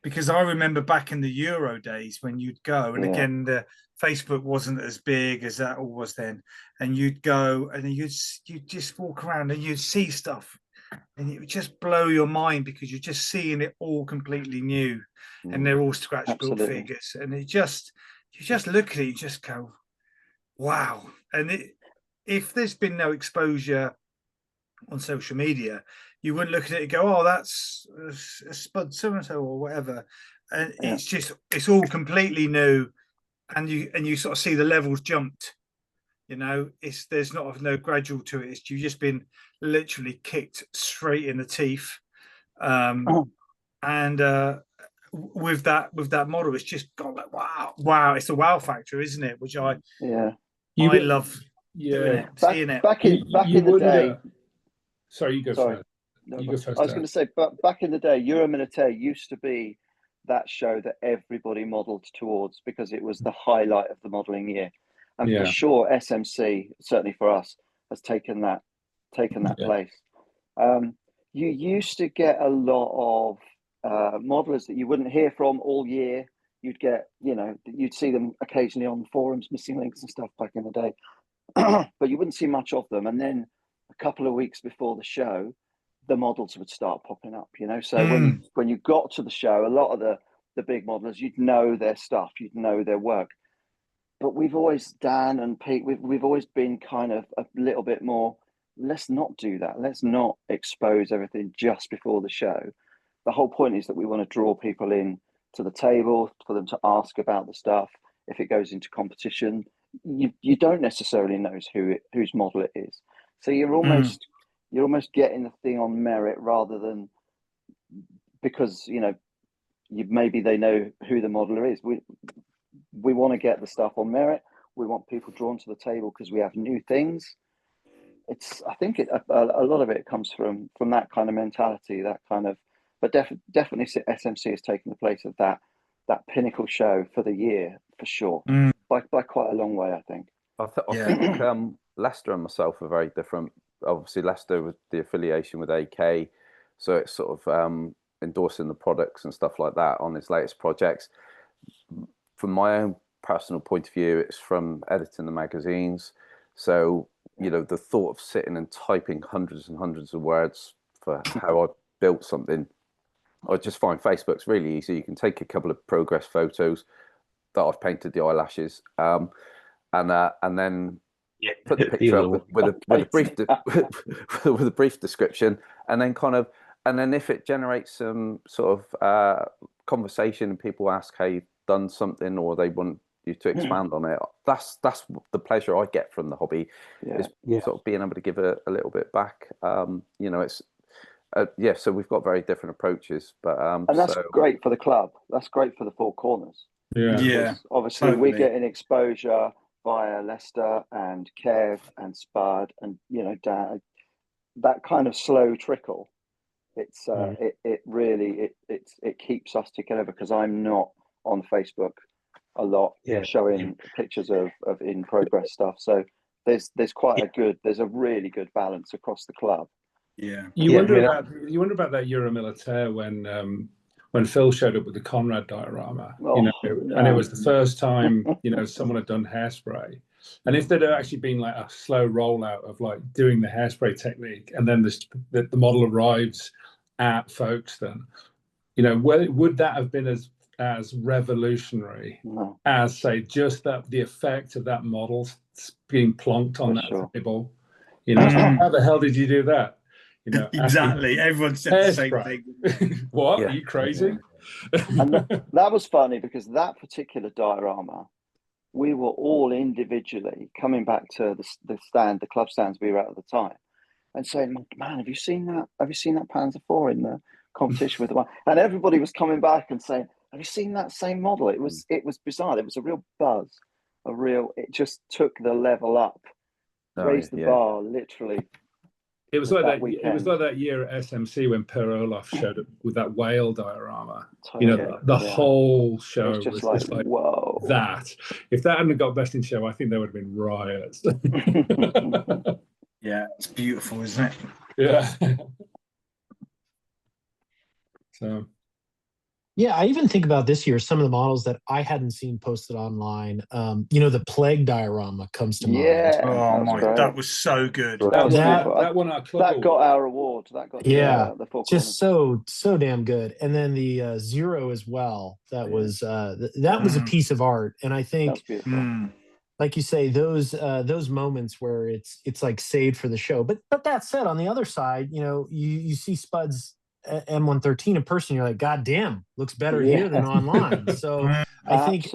Because I remember back in the Euro days when you'd go, and again, the Facebook wasn't as big as that all was then, and you'd go and you'd just walk around and you'd see stuff, and it would just blow your mind because you're just seeing it all completely new, and they're all scratch built figures, and you just look at it, you just go, wow. And if there's been no exposure on social media, you wouldn't look at it and go, oh, that's a Spud so and so or whatever, and it's all completely new, and you sort of see the levels jumped. You know, there's no gradual to it. You've just been literally kicked straight in the teeth. And with that model, it's just gone like, wow. It's a wow factor, isn't it? Which I love doing it, seeing it. Back in the day. Sorry, you go first. No, you go first. I was going to say, but back in the day, Euromilitaire used to be that show that everybody modelled towards because it was the highlight of the modelling year. And for sure, SMC, certainly for us, has taken that place. You used to get a lot of modelers that you wouldn't hear from all year. You'd get, you know, you'd see them occasionally on forums, missing links and stuff back in the day, but you wouldn't see much of them. And then a couple of weeks before the show, the models would start popping up, you know. So when you got to the show, a lot of the big modelers, you'd know their stuff, you'd know their work. But we've always, Dan and Pete, we've always been kind of a little bit more let's not do that. Let's not expose everything just before the show. The whole point is that we want to draw people in to the table for them to ask about the stuff. If it goes into competition, you don't necessarily know whose model it is. So you're almost getting the thing on merit rather than because maybe they know who the modeler is. We want to get the stuff on merit. We want people drawn to the table because we have new things. I think a lot of it comes from that kind of mentality, that kind of. But definitely, SMC has taken the place of that pinnacle show for the year for sure, by quite a long way, I think. I think Leicester and myself are very different. Obviously, Leicester with the affiliation with AK, so it's sort of endorsing the products and stuff like that on his latest projects. From my own personal point of view, it's from editing the magazines. So, the thought of sitting and typing hundreds and hundreds of words for how I built something, I just find Facebook's really easy. You can take a couple of progress photos that I've painted the eyelashes, and then put the picture up with a brief description, and then if it generates some sort of conversation and people ask how you've done something or they want you to expand on it, that's the pleasure I get from the hobby, is sort of being able to give a little bit back. It's so we've got very different approaches, but and that's great for the club. That's great for the Four Corners. Obviously totally. We're getting exposure via Leicester and Kev and Spud and Dan, that kind of slow trickle. It's it really keeps us ticking over, because I'm not on Facebook a lot showing pictures of in progress stuff. So there's a really good balance across the club. You wonder about that Euro Militaire when Phil showed up with the Conrad diorama, and it was the first time someone had done hairspray. And if there'd actually been like a slow rollout of like doing the hairspray technique, and then the model arrives at Folkestone, would that have been as revolutionary as, say, just the effect of that model being plonked on that table? How the hell did you do that? Exactly. Everyone said the same thing. What? Are you crazy? And that was funny, because that particular diorama, we were all individually coming back to the club stands we were at the time, and saying, "Man, have you seen that? Have you seen that Panzer IV in the competition with the one?" And everybody was coming back and saying, "Have you seen that same model?" It was bizarre. It was a real buzz, it just took the level up, raised the bar literally. It was like that. It was like that year at SMC when Per Olaf showed up with that whale diorama. The whole show was just like whoa. That if that hadn't got best in show, I think there would have been riots. Yeah, it's beautiful, isn't it? Yeah. So. Yeah, I even think about this year, some of the models that I hadn't seen posted online. The plague diorama comes to mind. Yeah, oh my, that was so good. That won our club. That got our award. That got the Four just so damn good. And then the Zero as well. That was a piece of art, and I think, like you say, those moments where it's like saved for the show. But that said, on the other side, you see Spud's M113 in person, you're like, God damn, looks better here than online. So I think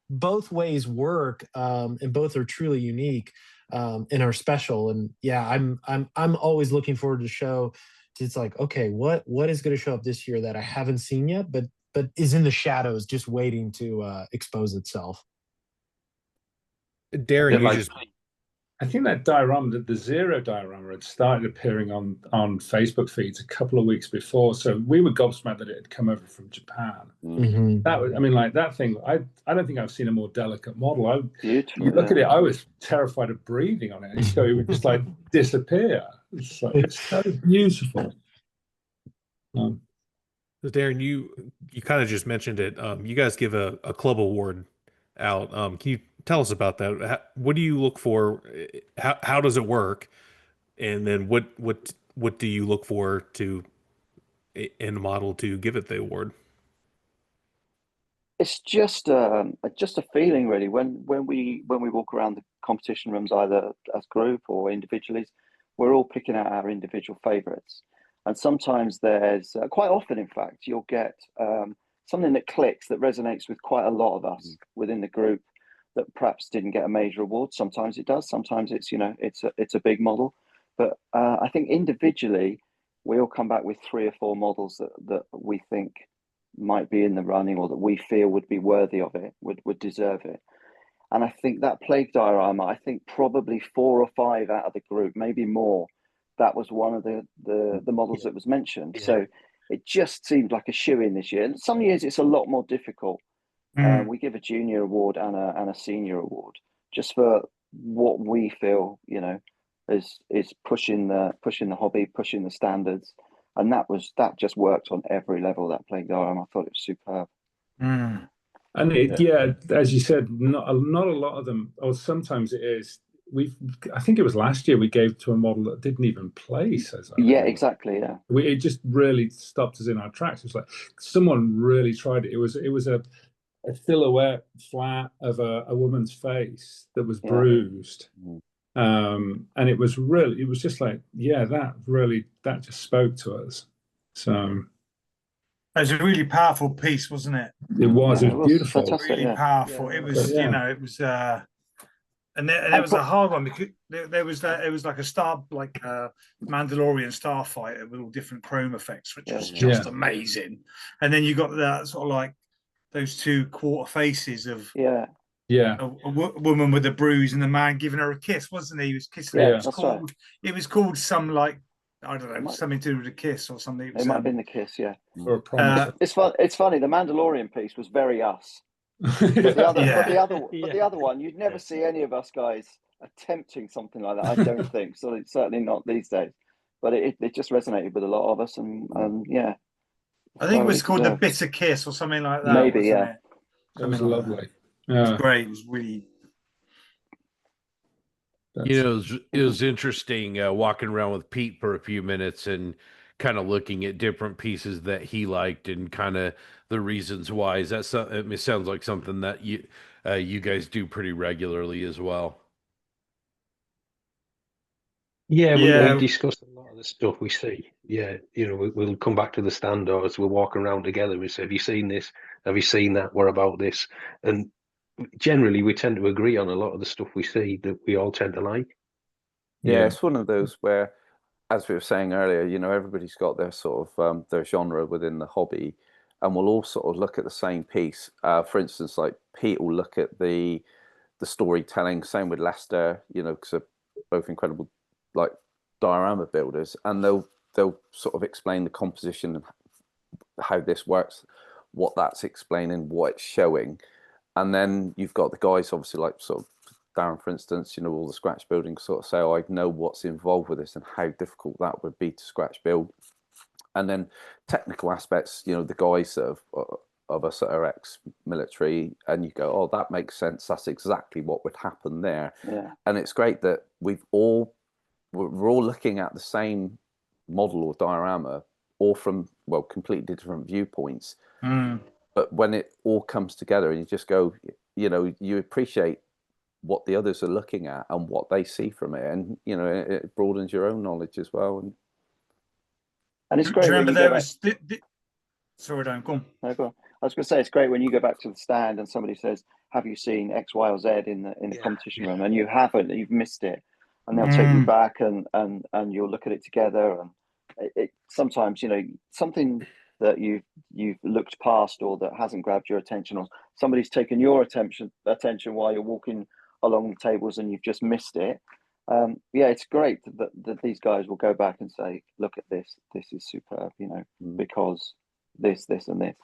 both ways work, and both are truly unique, and are special. And I'm always looking forward to the show. It's like, okay, what is going to show up this year that I haven't seen yet, but is in the shadows, just waiting to expose itself. Darren, I think that diorama, the Zero diorama, had started appearing on Facebook feeds a couple of weeks before. So we were gobsmacked that it had come over from Japan. That was, that thing. I don't think I've seen a more delicate model. Beautiful. You look at it, I was terrified of breathing on it. So it would just like disappear. It's so beautiful. Darren, you kind of just mentioned it. You guys give a club award out. Can you tell us about that? What do you look for? How does it work? And then what do you look for in a model to give it the award? It's just a feeling, really. When we walk around the competition rooms, either as group or individually, we're all picking out our individual favourites. And sometimes there's, quite often, in fact, you'll get something that clicks, that resonates with quite a lot of us within the group, that perhaps didn't get a major award. Sometimes it does. Sometimes it's, you know, it's a big model. But I think individually, we all come back with 3 or 4 models that we think might be in the running, or that we feel would be worthy of it, would deserve it. And I think that plague diorama, I think probably 4 or 5 out of the group, maybe more, that was one of the models that was mentioned. Yeah. So it just seemed like a shoe-in this year. And some years it's a lot more difficult. We give a junior award and a senior award just for what we feel, you know, is pushing the hobby, pushing the standards. And that just worked on every level, that plague diorama. I thought it was superb. And as you said, not a lot of them, or sometimes it is. I think it was last year we gave to a model that didn't even place. Exactly. Yeah. It just really stopped us in our tracks. It's like someone really tried it. It was a silhouette flat of a woman's face that was bruised. And it was just like, that just spoke to us. So it was a really powerful piece, wasn't it? It was beautiful. Fantastic, really powerful. It was, you know, it was and it was a hard one, because it was like a Mandalorian starfighter with all different chrome effects, which was just amazing. And then you got that sort of like those 2 quarter faces of a woman with a bruise and the man giving her a kiss, wasn't he? He was kissing her. It was called some, like, I don't know, something to do with a kiss or something. It might have been the kiss, or a promise. It's funny. The Mandalorian piece was very us. But the other one, you'd never see any of us guys attempting something like that. I don't think so. It's certainly not these days. But it just resonated with a lot of us, and yeah. I think it was called the Bitter Kiss or something like that. Maybe, It was lovely. It was great. It was really. You know, it was interesting walking around with Pete for a few minutes and kind of looking at different pieces that he liked and kind of the reasons why. Is that something? It sounds like something that you guys do pretty regularly as well. Yeah, we discuss a lot of the stuff we see. Yeah, you know, we'll come back to the stand, or as we're walking around together, we say, "Have you seen this? Have you seen that? What about this?" And generally, we tend to agree on a lot of the stuff we see that we all tend to like. Yeah, it's one of those where, as we were saying earlier, you know, everybody's got their sort of their genre within the hobby, and we'll all sort of look at the same piece. For instance, like Pete will look at the storytelling. Same with Lester, you know, because they're both incredible, like, diorama builders, and they'll sort of explain the composition and how this works, what that's explaining, what it's showing. And then you've got the guys, obviously, like sort of Darren, for instance, you know, all the scratch building, sort of say, oh, I know what's involved with this and how difficult that would be to scratch build. And then technical aspects, you know, the guys of us that are ex-military, and you go, oh, that makes sense. That's exactly what would happen there. Yeah. And it's great that we're all looking at the same model or diorama, all from, well, completely different viewpoints. But when it all comes together and you just go, you know, you appreciate what the others are looking at and what they see from it, and you know, it broadens your own knowledge as well. And it's great. Do you remember there was? Sorry, don't go on. No, go on. I was going to say, it's great when you go back to the stand and somebody says, "Have you seen X, Y, or Z in the competition room?" And you haven't, you've missed it, and they'll take you back and you'll look at it together. And it sometimes, you know, something that you've looked past or that hasn't grabbed your attention, or somebody's taken your attention while you're walking along the tables and you've just missed it. It's great that these guys will go back and say, look at this is superb, you know, because this and this.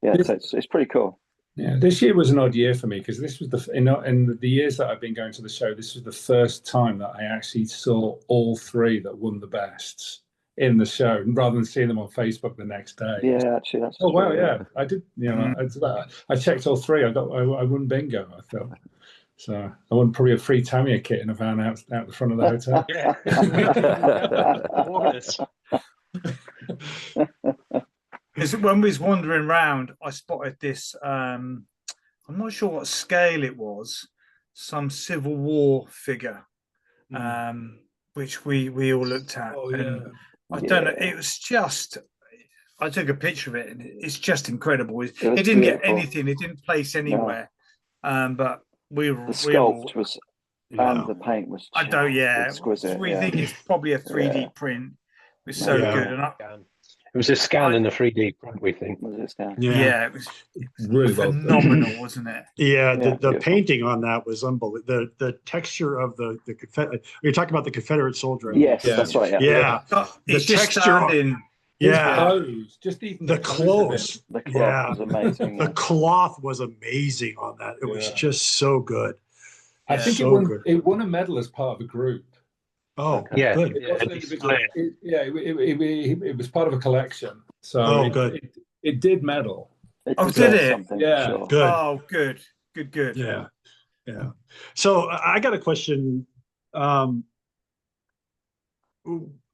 Yeah, so it's pretty cool. Yeah, this year was an odd year for me because this was in the years that I've been going to the show, this was the first time that I actually saw all 3 that won the bests in the show, rather than seeing them on Facebook the next day. Yeah, actually, that's true. Wow, yeah, I did. You know, I checked all 3. I won bingo. I felt so. I won probably a free Tamiya kit in a van out the front of the hotel. When we was wandering around, I spotted this. I'm not sure what scale it was. Some Civil War figure. which we all looked at. Oh, and yeah. I don't know. It was just. I took a picture of it, and it's just incredible. It was didn't get beautiful. anything. It didn't place anywhere. But The sculpt was, and the paint was. I don't. Yeah, exquisite. we think it's probably a 3D print. It was so good, and it was a scan and a 3D print. We think. Was it a scan? Yeah, it was really phenomenal, wasn't it? Yeah, the painting on that was unbelievable. The texture of the Confederate. You're talking about the Confederate soldier. Yes, that's right. Yeah, the texture. Yeah, clothes, just even the clothes. The cloth was amazing. The cloth was amazing on that. It was just so good. I think it won a medal as part of a group. Oh, yeah, good. It wasn't individual. It was part of a collection. So good. It did medal. Did it? Yeah. Sure. Good. Oh, good. Yeah. So I got a question.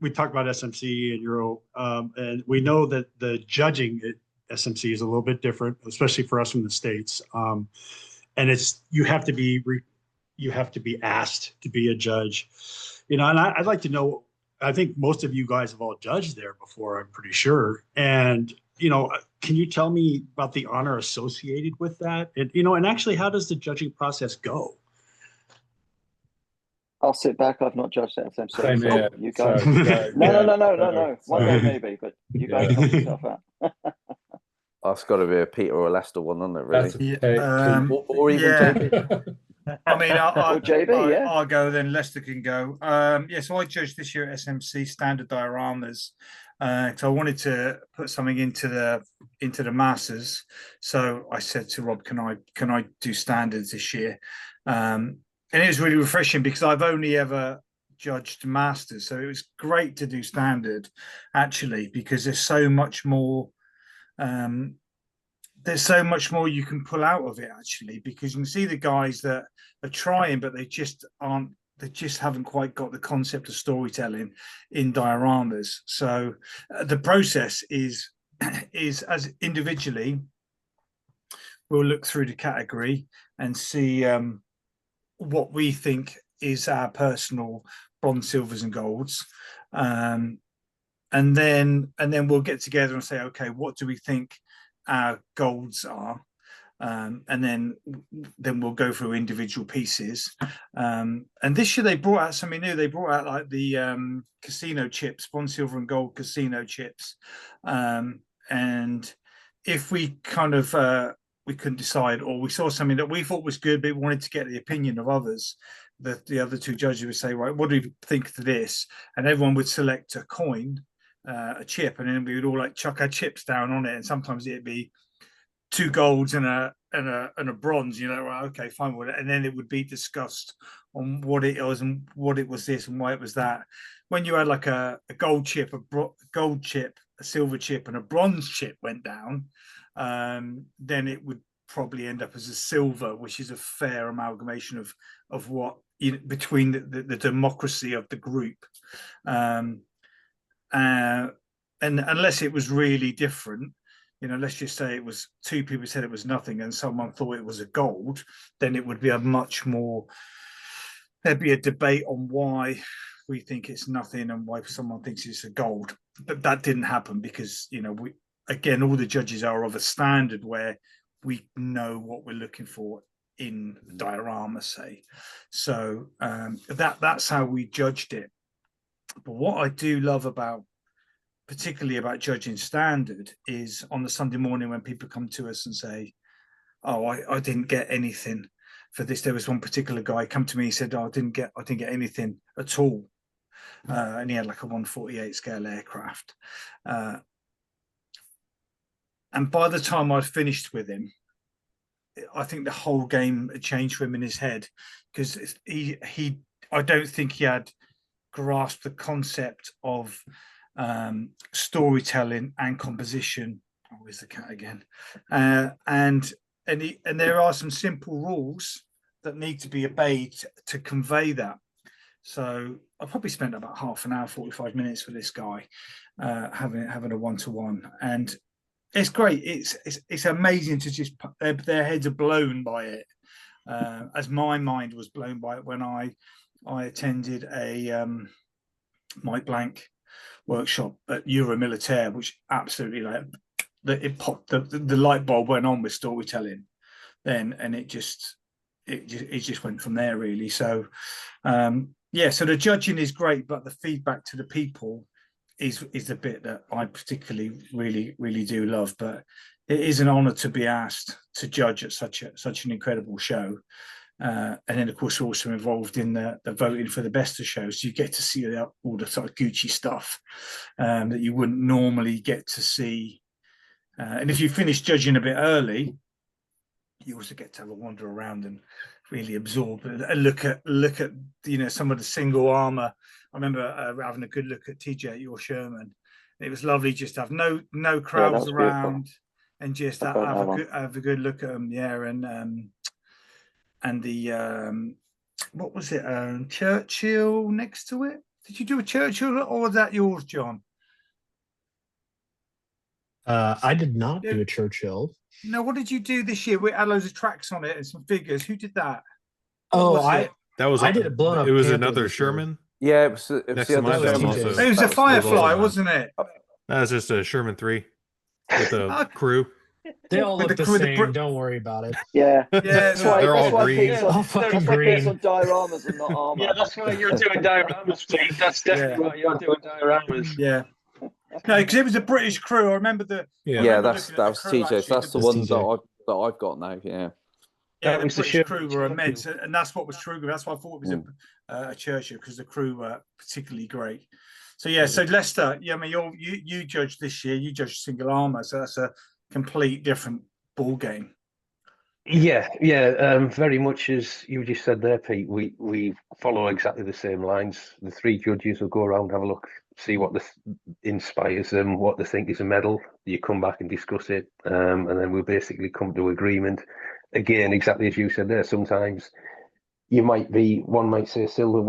We talked about SMC and Euro, and we know that the judging at SMC is a little bit different, especially for us from the States. And it's you have to be asked to be a judge, and I'd like to know. I think most of you guys have all judged there before, I'm pretty sure. And can you tell me about the honor associated with that? And and actually, how does the judging process go? I'll sit back. I've not judged at SMC. Same here. You guys. No. One day maybe, but you guys help yourself out. That's got to be a Peter or Lester one, isn't it? Really? Or even JB. I mean, JB, I'll go. Then Lester can go. So I judged this year at SMC standard dioramas. So I wanted to put something into the masses. So I said to Rob, "Can I do standards this year?" And it was really refreshing because I've only ever judged masters, so it was great to do standard, actually, because there's so much more. There's so much more you can pull out of it, actually, because you can see the guys that are trying, but they just aren't. They just haven't quite got the concept of storytelling in dioramas. So the process is as individually, we'll look through the category and see what we think is our personal bronze, silvers, and golds, and then we'll get together and say, okay, what do we think our golds are, and then we'll go through individual pieces. And this year they brought out something new. They brought out like the casino chips, bronze, silver, and gold casino chips, and if we kind of we couldn't decide, or we saw something that we thought was good, but we wanted to get the opinion of others. The other two judges would say, right, what do you think of this? And everyone would select a coin, a chip, and then we would all like chuck our chips down on it. And sometimes it'd be 2 golds and a bronze. Right, okay, fine with it. And then it would be discussed on what it was and what it was this and why it was that. When you had like a gold chip, a silver chip, and a bronze chip went down, then it would probably end up as a silver, which is a fair amalgamation of what between the democracy of the group, and unless it was really different, let's just say it was 2 people said it was nothing and someone thought it was a gold, then it would be there'd be a debate on why we think it's nothing and why someone thinks it's a gold. But that didn't happen because again, all the judges are of a standard where we know what we're looking for in diorama, say. So that's how we judged it. But what I do love particularly about judging standard, is on the Sunday morning when people come to us and say, "Oh, I didn't get anything for this." There was one particular guy come to me. He said, "Oh, I didn't get anything at all," and he had like a 148 scale aircraft. And by the time I'd finished with him, I think the whole game had changed for him in his head, because I don't think he had grasped the concept of storytelling and composition. Oh, where's the cat again? And there are some simple rules that need to be obeyed to convey that. So I probably spent about half an hour, 45 minutes with this guy, having a one-to-one, and it's great. It's amazing to just their heads are blown by it, as my mind was blown by it when I attended a Mike Blank workshop at Euromilitaire, which absolutely like it popped, the light bulb went on with storytelling then, and it just went from there really. So yeah, so the judging is great, but the feedback to the people is the bit that I particularly really do love. But it is an honor to be asked to judge at such an incredible show. And then, of course, we're also involved in the voting for the best of shows. So you get to see all the sort of Gucci stuff that you wouldn't normally get to see. And if you finish judging a bit early, you also get to have a wander around and really absorb and look at some of the single armor. I remember having a good look at TJ at your Sherman. It was lovely just to have no crowds around and just have a good look at them. Yeah, and the what was it? Churchill next to it. Did you do a Churchill or was that yours, John? I did not do a Churchill. No, what did you do this year? We had loads of tracks on it and some figures. Who did that? I did a blown up. It was another Sherman. Yeah, it was the other Sherman. It was a Firefly, wasn't it? That was just a Sherman 3 with a crew. They all look the same. Don't worry about it. Yeah, that's why they're all green. All fucking green. On dioramas and not armor. Yeah, that's why you're doing dioramas, Steve. That's definitely why you're doing dioramas. Yeah. No, because it was a British crew. I remember that was TJ. So that's the one that I've got now. Yeah. Yeah, the British crew were immense, and that's what was true. That's why I thought it was a Churchill, because the crew were particularly great. So yeah, so Leicester, I mean, you judged this year. You judged single armor, so that's a complete different ball game. Yeah, very much as you just said there, Pete. We follow exactly the same lines. The three judges will go around, have a look, see what inspires them, what they think is a medal. You come back and discuss it, and then we'll basically come to agreement. Again, exactly as you said there. Sometimes one might say silver,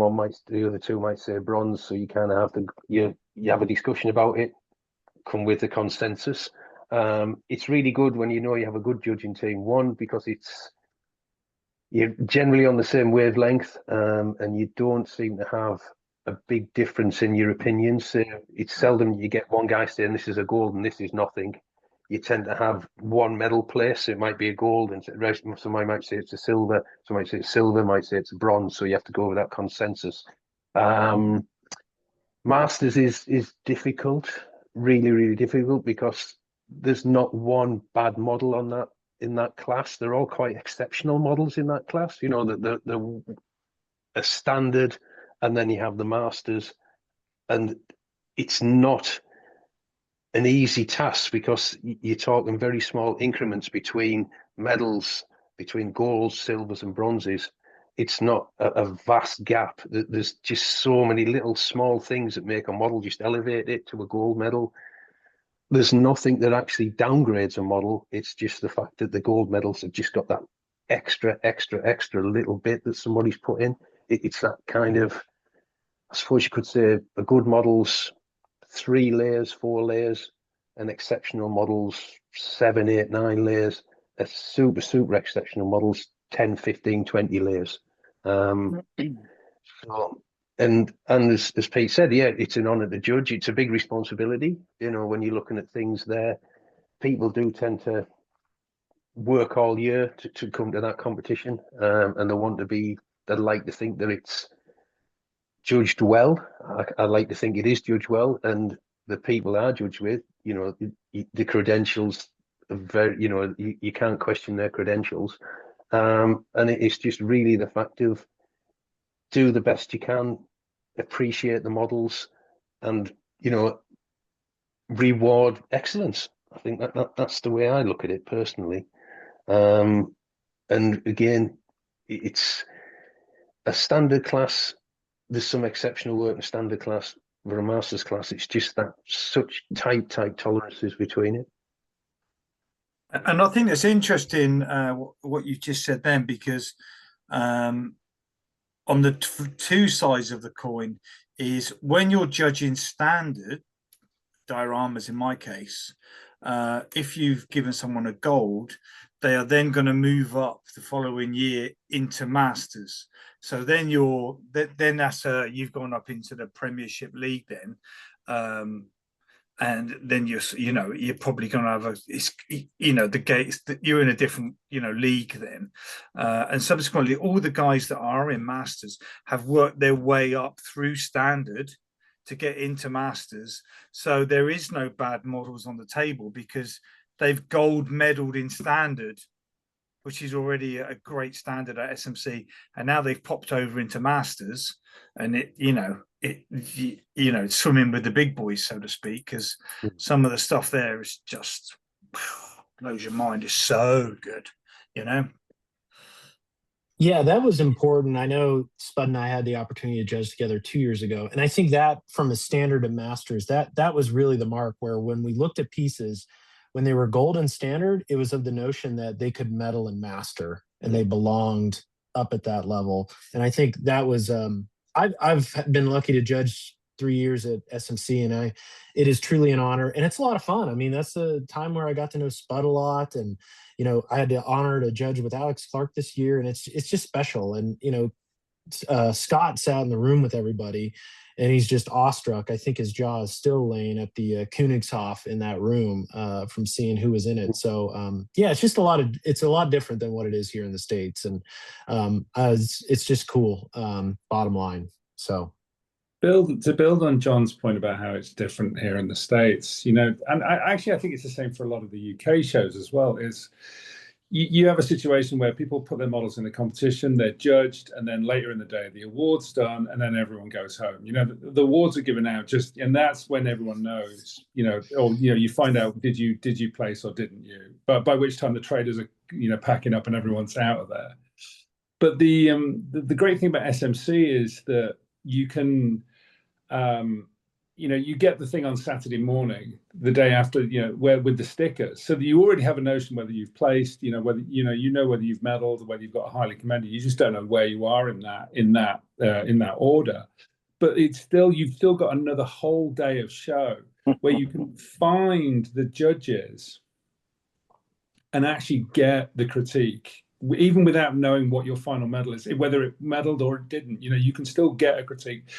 the other two might say bronze. So you kind of have you have a discussion about it, come with a consensus. It's really good when you have a good judging team. One, because you're generally on the same wavelength, and you don't seem to have a big difference in your opinions. So it's seldom you get one guy saying this is a gold and this is nothing. You tend to have one medal place. It might be a gold, and somebody might say it's a silver. Somebody might say it's silver, might say it's a bronze. So you have to go with that consensus. Masters is difficult, really difficult, because there's not one bad model in that class. They're all quite exceptional models in that class. The a standard, and then you have the Masters, and it's not an easy task because you're talking very small increments between medals, between golds, silvers, and bronzes. It's not a vast gap. There's just so many little small things that make a model just elevate it to a gold medal. There's nothing that actually downgrades a model. It's just the fact that the gold medals have just got that extra little bit that somebody's put in. It's that kind of, I suppose you could say, a good model's 3 layers, 4 layers, and exceptional models 7, 8, 9 layers. A super exceptional models 10, 15, 20 layers. So, and as Pete said, yeah, it's an honour to judge. It's a big responsibility. When you're looking at things there, people do tend to work all year to come to that competition, and they like to think that it's judged well. I like to think it is judged well, and the people are judged with, the credentials are very, you can't question their credentials. And it's just really the fact of do the best you can, appreciate the models, and, reward excellence. I think that's the way I look at it personally. And again, it's a standard class. There's some exceptional work in standard class. For a master's class, it's just that such tight tolerances between it. And I think it's interesting what you just said then, because on the two sides of the coin is when you're judging standard dioramas, in my case, if you've given someone a gold, they are then going to move up the following year into Masters. So then then that's you've gone up into the Premiership League then. And then you're probably going to have the gates that you're in a different league then, and subsequently all the guys that are in Masters have worked their way up through Standard to get into Masters. So there is no bad models on the table because they've gold medaled in Standard, which is already a great standard at SMC, and now they've popped over into Masters, and swimming with the big boys, so to speak, because some of the stuff there is just blows your mind. It's so good, Yeah, that was important. I know Spud and I had the opportunity to judge together 2 years ago, and I think that from a standard and masters, that was really the mark. Where when we looked at pieces, when they were gold and standard, it was of the notion that they could medal and master, and they belonged up at that level. And I think that was I've been lucky to judge 3 years at SMC, and it is truly an honor, and it's a lot of fun. I mean, that's the time where I got to know Spud a lot, and I had the honor to judge with Alex Clark this year, and it's just special. And Scott sat in the room with everybody, and he's just awestruck. I think his jaw is still laying at the Königshof in that room from seeing who was in it. So yeah, it's just it's a lot different than what it is here in the States, and it's just cool. Bottom line. So to build on John's point about how it's different here in the States, and I think it's the same for a lot of the UK shows as well, is you have a situation where people put their models in the competition, they're judged, and then later in the day, the award's done, and then everyone goes home. The awards are given out and that's when everyone knows, you find out, did you place or didn't you? But by which time the traders are, packing up and everyone's out of there. But the great thing about SMC is that you can, you get the thing on Saturday morning, the day after, where with the stickers, so that you already have a notion whether you've placed, whether whether you've medaled or whether you've got a highly commended. You just don't know where you are in that order. But you've still got another whole day of show where you can find the judges and actually get the critique, even without knowing what your final medal is, whether it medaled or it didn't. You can still get a critique,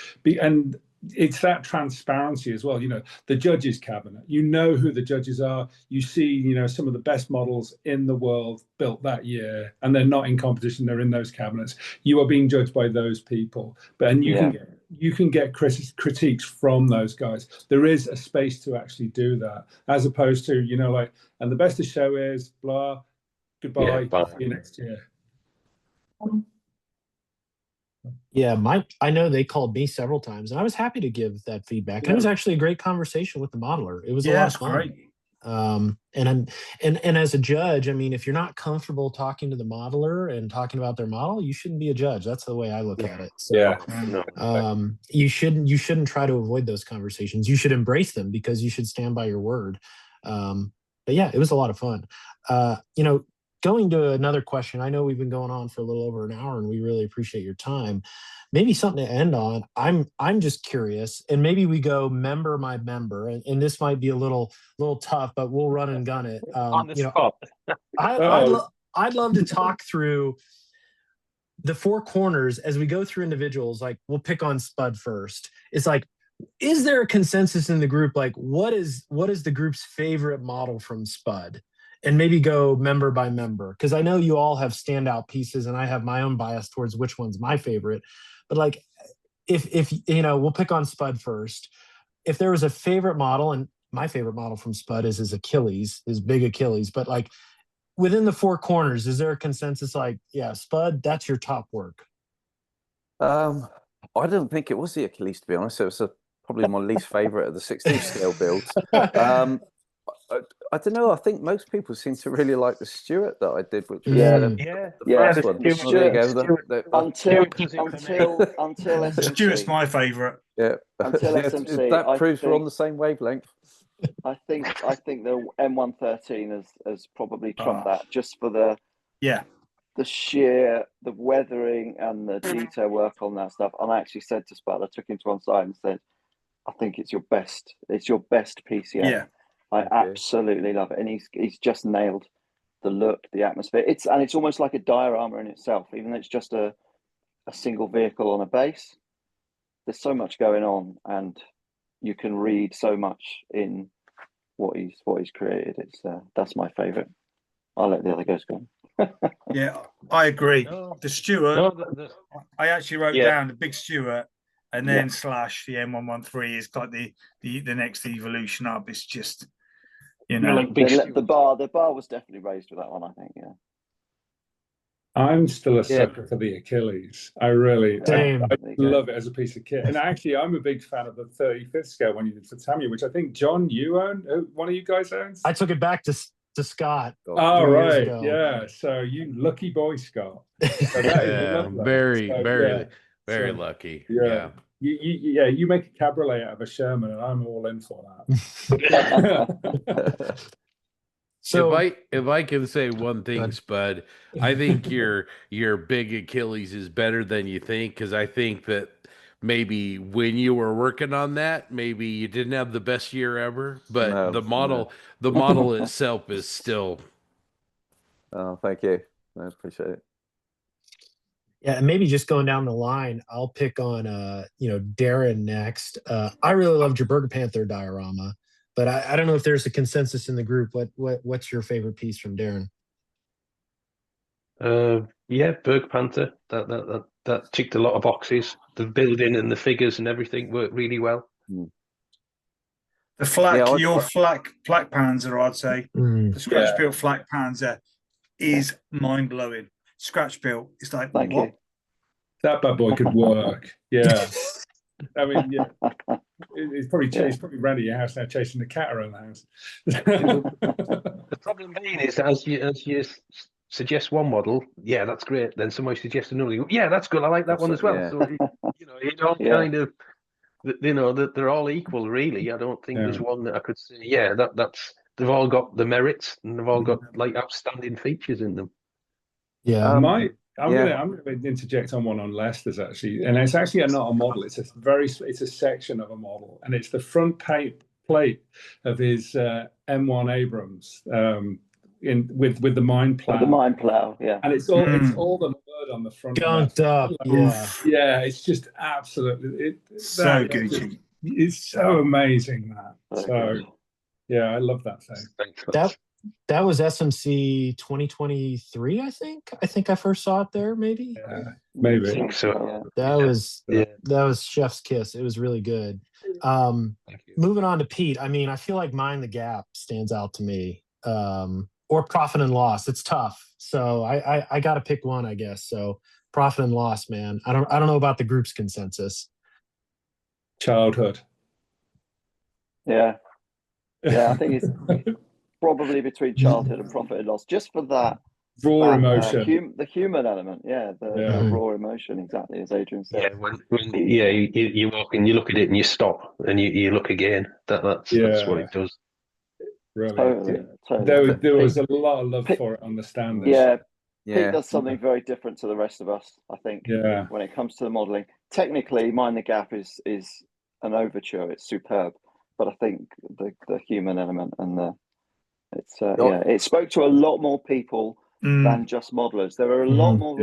and it's that transparency as well. The judges cabinet, who the judges are. You see, some of the best models in the world built that year, and they're not in competition, they're in those cabinets. You are being judged by those people, you can get critiques from those guys. There is a space to actually do that, as opposed to and the best of show is blah, goodbye, see you next year. Yeah, I know they called me several times, and I was happy to give that feedback. It was actually a great conversation with the modeler. It was a lot of fun. Great. And as a judge, I mean, if you're not comfortable talking to the modeler and talking about their model, you shouldn't be a judge. That's the way I look at it. So, you shouldn't try to avoid those conversations. You should embrace them because you should stand by your word. But yeah, it was a lot of fun. Going to another question, I know we've been going on for a little over an hour, and we really appreciate your time. Maybe something to end on. I'm just curious, and maybe we go member by member, and this might be a little tough, but we'll run and gun it. On the spot. I'd love to talk through the four corners as we go through individuals. Like, we'll pick on Spud first. It's like, is there a consensus in the group? Like, what is the group's favorite model from Spud? And maybe go member by member, because I know you all have standout pieces, and I have my own bias towards which one's my favorite. But like, if we'll pick on Spud first. If there was a favorite model, and my favorite model from Spud is his Achilles, his big Achilles. But like, within the four corners, is there a consensus? Like, yeah, Spud, that's your top work. I don't think it was the Achilles, to be honest. It was probably my least favorite of the 16 scale builds. I don't know. I think most people seem to really like the Stuart that I did, which was the first one. Until SMC. Stuart's my favourite. Yeah, until SMC, that proves we're on the same wavelength. I think the M113 has probably trumped that, just for the weathering and the detail work on that stuff. And I actually said to Spud, I took him to one side and said, I think it's your best piece yet. Yeah. I absolutely love it, and he's just nailed the look, the atmosphere. It's almost like a diorama in itself, even though it's just a single vehicle on a base. There's so much going on, and you can read so much in what he's created. It's that's my favourite. I'll let the other guys go. Yeah, I agree. No, The Stuart, no, I actually wrote Yeah. down the big Stuart, and then slash the M113 is like the next evolution up. It's just, you know, like big The bar was definitely raised with that one, I think. Yeah. I'm still a sucker for the Achilles. I really, Same. I love it as a piece of kit. And actually, I'm a big fan of the 35th scale one you did for Tamiya, which I think John, you own. One of you guys owns. I took it back to Scott. Oh, 3 years right. ago. Yeah. So you lucky boy, Scott. So that is lovely. very, So, very, very So, lucky. yeah. Yeah. You make a cabriolet out of a Sherman, and I'm all in for that. So if I can say one thing, Spud, I think your big Achilles is better than you think, because I think that maybe when you were working on that, maybe you didn't have the best year ever, but the model itself is still. Oh, thank you. I appreciate it. yeah, and maybe just going down the line, I'll pick on Darren next. I really loved your Burger Panther diorama, but I don't know if there's a consensus in the group. What's your favorite piece from Darren? Yeah, Berg Panther. That ticked a lot of boxes. The building and the figures and everything worked really well. the flak, Yeah, your flak Panzer, I'd say. The scratch built flak Panzer is mind blowing. Scratch built, it's like Thank what? you. That bad boy could work. Yeah. I mean, yeah. It's probably around at your house now, chasing the cat around the house. The problem being is as you suggest one model, yeah, that's great. Then somebody suggests another. You go, yeah, that's good. I like that one as well. Yeah. So you don't kind of, that they're all equal, really. I don't think there's one that I could say, yeah, that's they've all got the merits and they've all got like outstanding features in them. Yeah. I'm going to interject on one on Lester's actually, and it's actually not a model. It's a section of a model, and it's the front plate of his M1 Abrams with the mine plow. The mine plow, yeah. And it's all the mud on the front. Gunked up, yeah. Yeah, it's just absolutely So Gucci. It's so amazing that. So So good. yeah, I love that thing. That was SMC 2023, I think. I think I first saw it there, maybe. Yeah, maybe. I think so. That was chef's kiss. It was really good. Moving on to Pete. I mean, I feel like Mind the Gap stands out to me. Or Profit and Loss. It's tough. So I got to pick one, I guess. So Profit and Loss, man. I don't know about the group's consensus. Childhood. Yeah. Yeah, I think it's probably between Childhood and Profit and Loss, just for that raw emotion, the human element. The raw emotion, exactly as Adrian said. Yeah, when you walk and you look at it and you stop and you look again. That's what it does. Really, totally. There was a lot of love for it on the stand. Yeah, Pete does something very different to the rest of us, I think. Yeah. When it comes to the modelling, technically, Mind the Gap is an overture. It's superb, but I think the human element and it spoke to a lot more people than just modelers. There are a lot more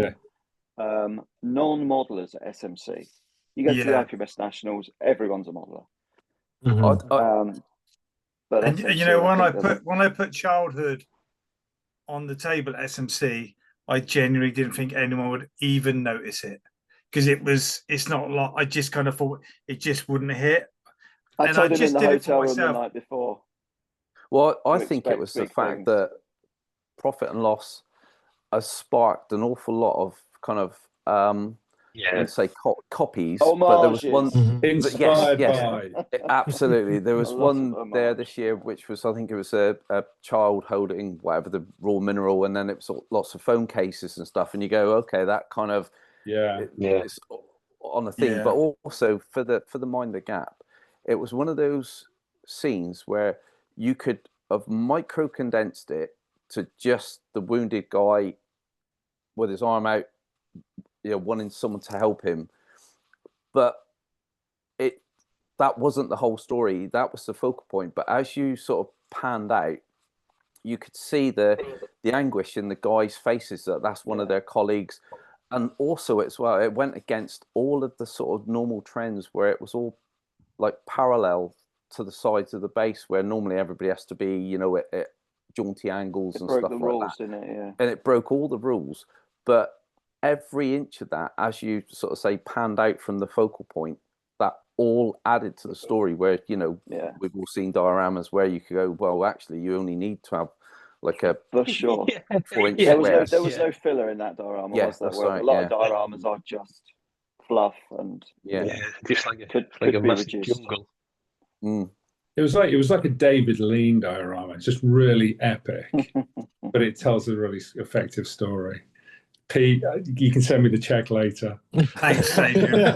non-modelers at SMC. You go to the IQMS Nationals, everyone's a modeler. But and you know, when I put Childhood on the table at SMC, I genuinely didn't think anyone would even notice it, because it's not like, I just kind of thought it just wouldn't hit. I told him in the hotel room the night before. Well, I think it was the fact that Profit and Loss has sparked an awful lot of kind of let's say copies, but there was one inspired by. Absolutely, there was one there this year, which was, I think it was a child holding whatever the raw mineral, and then it was lots of phone cases and stuff, and you go, okay, that kind of it's on the theme. But also for the Mind the Gap, it was one of those scenes where you could have micro condensed it to just the wounded guy with his arm out, wanting someone to help him, but that wasn't the whole story. That was the focal point. But as you sort of panned out, you could see the anguish in the guys' faces that that's one of their colleagues. And also as well, it went against all of the sort of normal trends where it was all like parallel to the sides of the base, where normally everybody has to be, you know, at jaunty angles and stuff like rules, that. didn't it? Yeah. And it broke all the rules. But every inch of that, as you sort of say, panned out from the focal point, that all added to the story. Where, you know, we've all seen dioramas where you could go, well, actually, you only need to have like a for sure 4-inch there was no filler in that diorama, was there? Where a lot of dioramas are just fluff and just like could a be massive reduced. jungle. It was like a David Lean diorama. It's just really epic, but it tells a really effective story. Pete, you can send me the check later. Thanks, Adrian.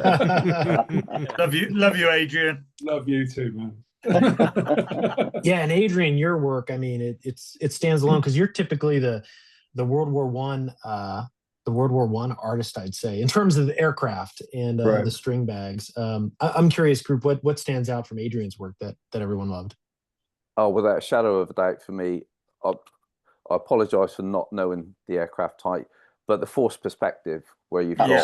Love you, Adrian. Love you too, man. Yeah, and Adrian, your work, I mean, it stands alone because you're typically the World War I artist, I'd say, in terms of the aircraft and the string bags. I'm curious, group, what stands out from Adrian's work that everyone loved? Oh, without a shadow of a doubt, for me, I apologize for not knowing the aircraft type, but the forced perspective where you've got, you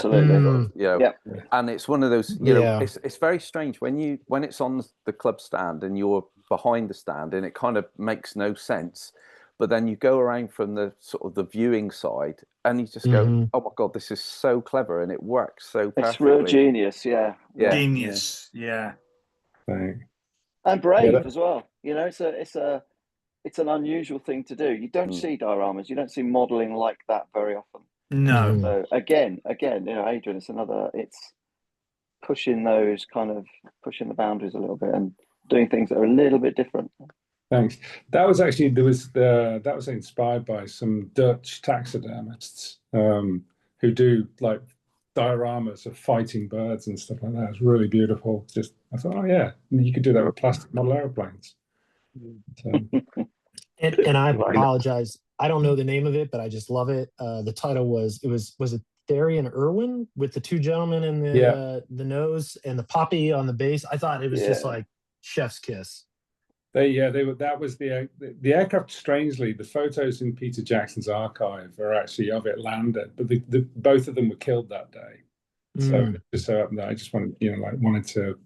know, and it's one of those, you know, it's very strange when it's on the club stand and you're behind the stand and it kind of makes no sense, but then you go around from the sort of the viewing side and you just go, oh my God, this is so clever and it works so perfectly. It's real genius, Genius, and brave as well. You know, it's an unusual thing to do. You don't see dioramas, you don't see modeling like that very often. No. So again, you know, Adrian, it's pushing the boundaries a little bit and doing things that are a little bit different. Thanks. That was actually that was inspired by some Dutch taxidermists who do like dioramas of fighting birds and stuff like that. It's really beautiful. Just I thought, oh yeah, you could do that with plastic model airplanes. So. And I apologize, I don't know the name of it, but I just love it. The title was it Theory and Irwin with the two gentlemen in the nose and the poppy on the base. I thought it was just like chef's kiss. That was the aircraft. Strangely, the photos in Peter Jackson's archive are actually of it landed, but both of them were killed that day. So just so I just wanted to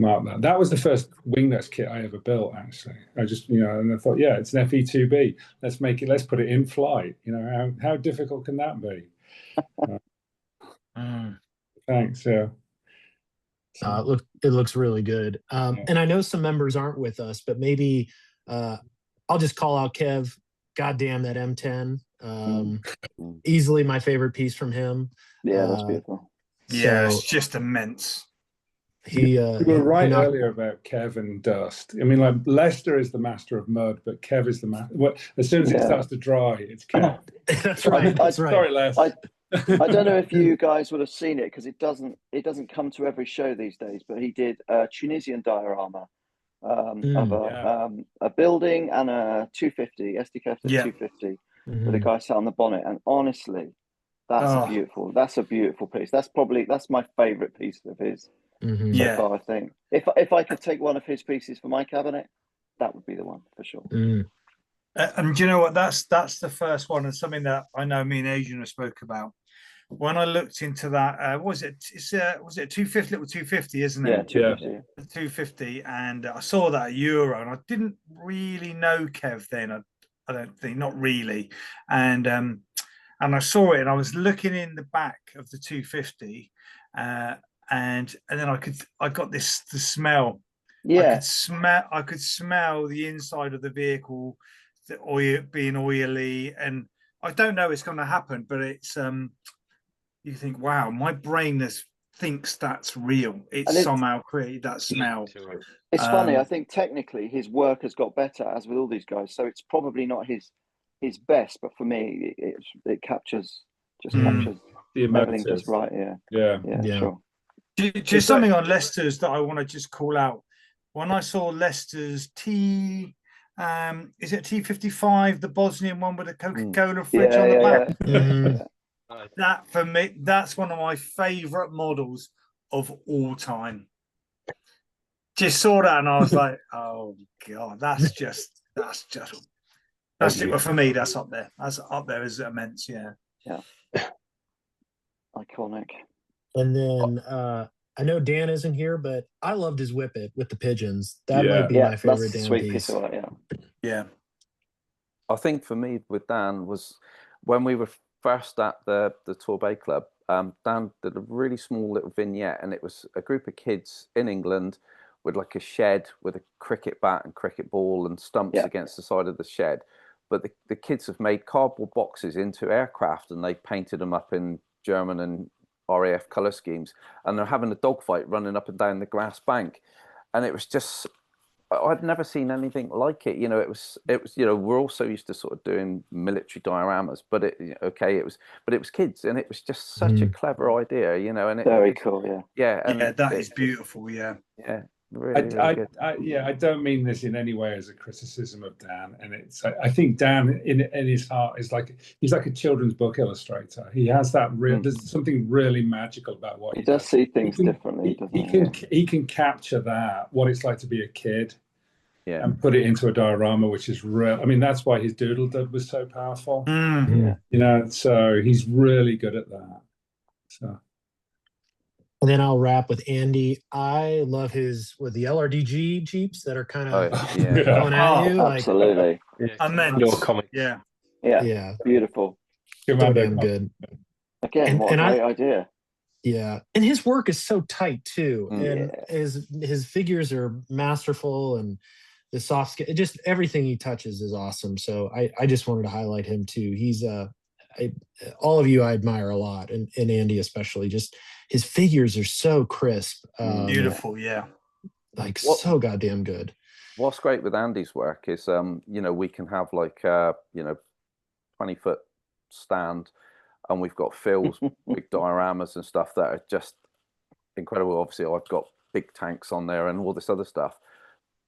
mark that. That was the first wingnuts kit I ever built. Actually, I just and I thought, it's an FE2B. Let's put it in flight. You know, how difficult can that be? Thanks. Yeah. It looks really good. And I know some members aren't with us, but maybe I'll just call out Kev. Goddamn, that M10. Easily my favorite piece from him. Yeah, that's beautiful. It's just immense. You were right earlier about Kev and dust. I mean, like Lester is the master of mud, but Kev is the master. As soon as it starts to dry, it's Kev. That's right. That's right. Sorry, Les. I don't know if you guys would have seen it because it doesn't come to every show these days. But he did a Tunisian diorama of a building and a 250 SDK 250 with a guy sat on the bonnet. And honestly, that's beautiful. That's a beautiful piece. That's my favourite piece of his so far. I think if I could take one of his pieces for my cabinet, that would be the one for sure. And do you know what? That's the first one, and something that I know me and Adrian spoke about. When I looked into that, was it 250? Little 250, isn't it? Yeah, 250. 250, and I saw that at Euro, and I didn't really know Kev then. I don't think, not really, and I saw it, and I was looking in the back of the 250, and then I got the smell. Yeah, I could smell the inside of the vehicle, the oil being oily, and I don't know it's going to happen, but it's you think, wow, my brain thinks that's real. It's somehow created that smell. It's funny. I think technically his work has got better, as with all these guys. So it's probably not his best, but for me, it captures the everything just right. Yeah. Sure. Just something on Leicester's that I want to just call out. When I saw Leicester's is it T55, the Bosnian one with the Coca-Cola fridge on the back? That for me, that's one of my favourite models of all time. Just saw that and I was like, oh God, that's that's it. For me, that's up there. That's up there as immense. Yeah. Yeah. Iconic. And then I know Dan isn't here, but I loved his whippet with the pigeons. That might be my favorite Dan sweet piece. piece of art, Yeah. I think for me with Dan was when we were first at the Torbay Club. Dan did a really small little vignette, and it was a group of kids in England with like a shed with a cricket bat and cricket ball and stumps against the side of the shed. But the kids have made cardboard boxes into aircraft, and they painted them up in German and RAF colour schemes, and they're having a dogfight running up and down the grass bank. And it was just, I'd never seen anything like it. You know, it was, you know, we're all so used to sort of doing military dioramas, but it was kids, and it was just such a clever idea, you know, and very cool. Yeah. Yeah. And that is beautiful. Yeah. Yeah. Really good. I don't mean this in any way as a criticism of Dan, and I think Dan in his heart is like, he's like a children's book illustrator. He has that there's something really magical about what he does. See things differently. He can capture that, what it's like to be a kid, yeah, and put it into a diorama, which is real. I mean, that's why his doodle dud was so powerful. Yeah. You know, so he's really good at that. So. And then I'll wrap with Andy. I love his with the LRDG Jeeps that are kind of going at you. Absolutely. Immense. No comment. Yeah. Beautiful. So damn good. Again, what a great idea. Yeah. And his work is so tight too. And his figures are masterful, and the soft skin, just everything he touches is awesome. So I just wanted to highlight him too. He's all of you I admire a lot, and Andy especially. Just his figures are so crisp. Beautiful, yeah. Like so goddamn good. What's great with Andy's work is you know, we can have like you know, 20-foot stand, and we've got Phil's big dioramas and stuff that are just incredible. Obviously I've got big tanks on there and all this other stuff,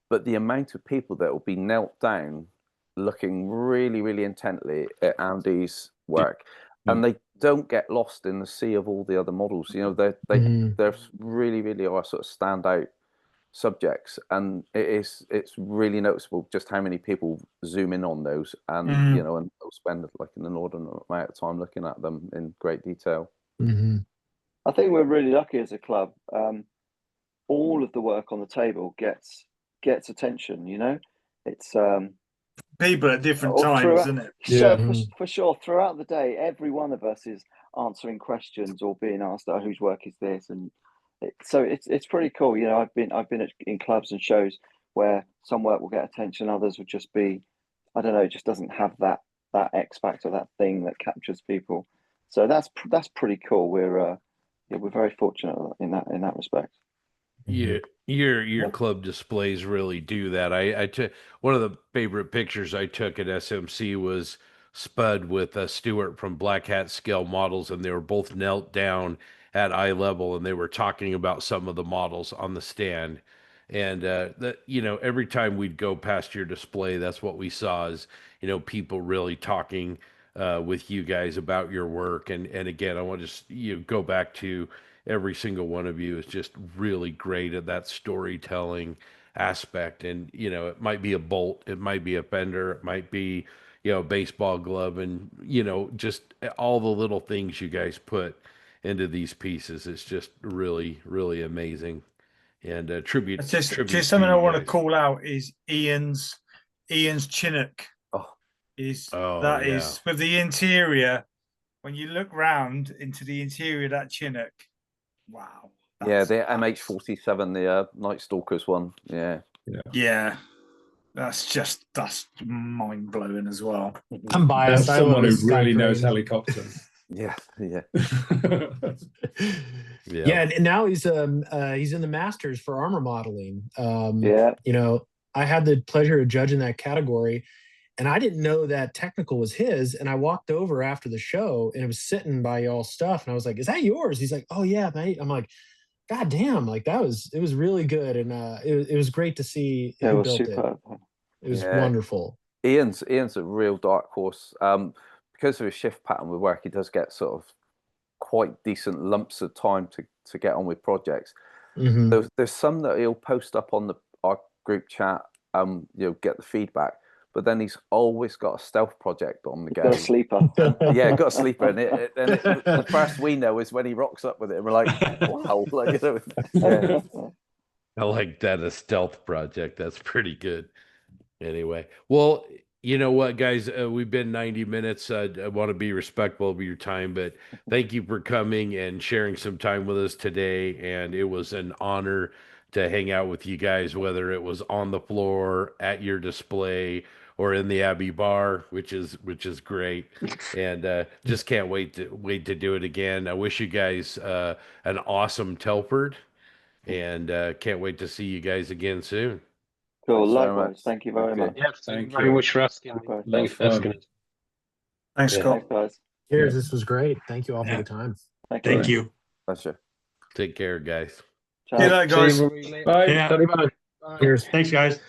but the amount of people that will be knelt down looking really, really intently at Andy's work, and they don't get lost in the sea of all the other models. You know, they're really, really are sort of standout subjects, and it's really noticeable just how many people zoom in on those, and you know, and they'll spend like an inordinate amount of time looking at them in great detail. I think we're really lucky as a club. All of the work on the table gets attention. You know, it's people at different times, isn't it? So for sure, throughout the day, every one of us is answering questions or being asked, "Oh, whose work is this?" And so it's pretty cool. You know, I've been in clubs and shows where some work will get attention, others will just be, I don't know, it just doesn't have that X factor, that thing that captures people. So that's pretty cool. We're very fortunate in that respect. Yeah, your club displays really do that. I took one of the favorite pictures I took at SMC was Spud with Stuart from Black Hat Scale Models, and they were both knelt down at eye level, and they were talking about some of the models on the stand. And that, you know, every time we'd go past your display, that's what we saw is, you know, people really talking with you guys about your work. And again, I want to just go back to every single one of you is just really great at that storytelling aspect. And, you know, it might be a bolt, it might be a fender, it might be, you know, a baseball glove, and, you know, just all the little things you guys put into these pieces. It's just really, really amazing. And tribute. Just something I want to call out is Ian's Chinook. Is with the interior. When you look round into the interior of that Chinook, wow. Yeah, the MH47, the Night Stalkers one. Yeah. That's mind blowing as well. I'm biased. That's someone who really knows helicopters. Yeah. And now he's in the Masters for armor modeling. You know, I had the pleasure of judging that category, and I didn't know that technical was his. And I walked over after the show, and it was sitting by y'all's stuff, and I was like, "Is that yours?" He's like, "Oh yeah, mate." I'm like, "God damn!" Like it was really good, and it was great to see who built it. It was wonderful. Ian's a real dark horse. Because of his shift pattern with work, he does get sort of quite decent lumps of time to get on with projects. There's some that he'll post up on our group chat, you know, get the feedback. but then he's always got a stealth project on the go. Got a sleeper. Yeah, got a sleeper, and the first we know is when he rocks up with it. And we're like, wow, like, you know, yeah. I like that, a stealth project. That's pretty good. Anyway, well, you know what, guys, we've been 90 minutes. I want to be respectful of your time, but thank you for coming and sharing some time with us today. And it was an honor to hang out with you guys, whether it was on the floor, at your display, or in the Abbey Bar, which is great. And just can't wait to do it again. I wish you guys an awesome Telford, and can't wait to see you guys again soon. Cool. Thanks very Likewise. much. Thank you very much. Yeah, Thank thank you very you. much for asking. Likewise. Thanks for asking us. Thanks, Yeah. Scott. Thanks, guys. Cheers. This was great. Thank you all for Yeah. the time. Thank you. Pleasure. Take care, guys. See you later, guys. See you later. Bye. Yeah. Bye. Cheers. Thanks, guys.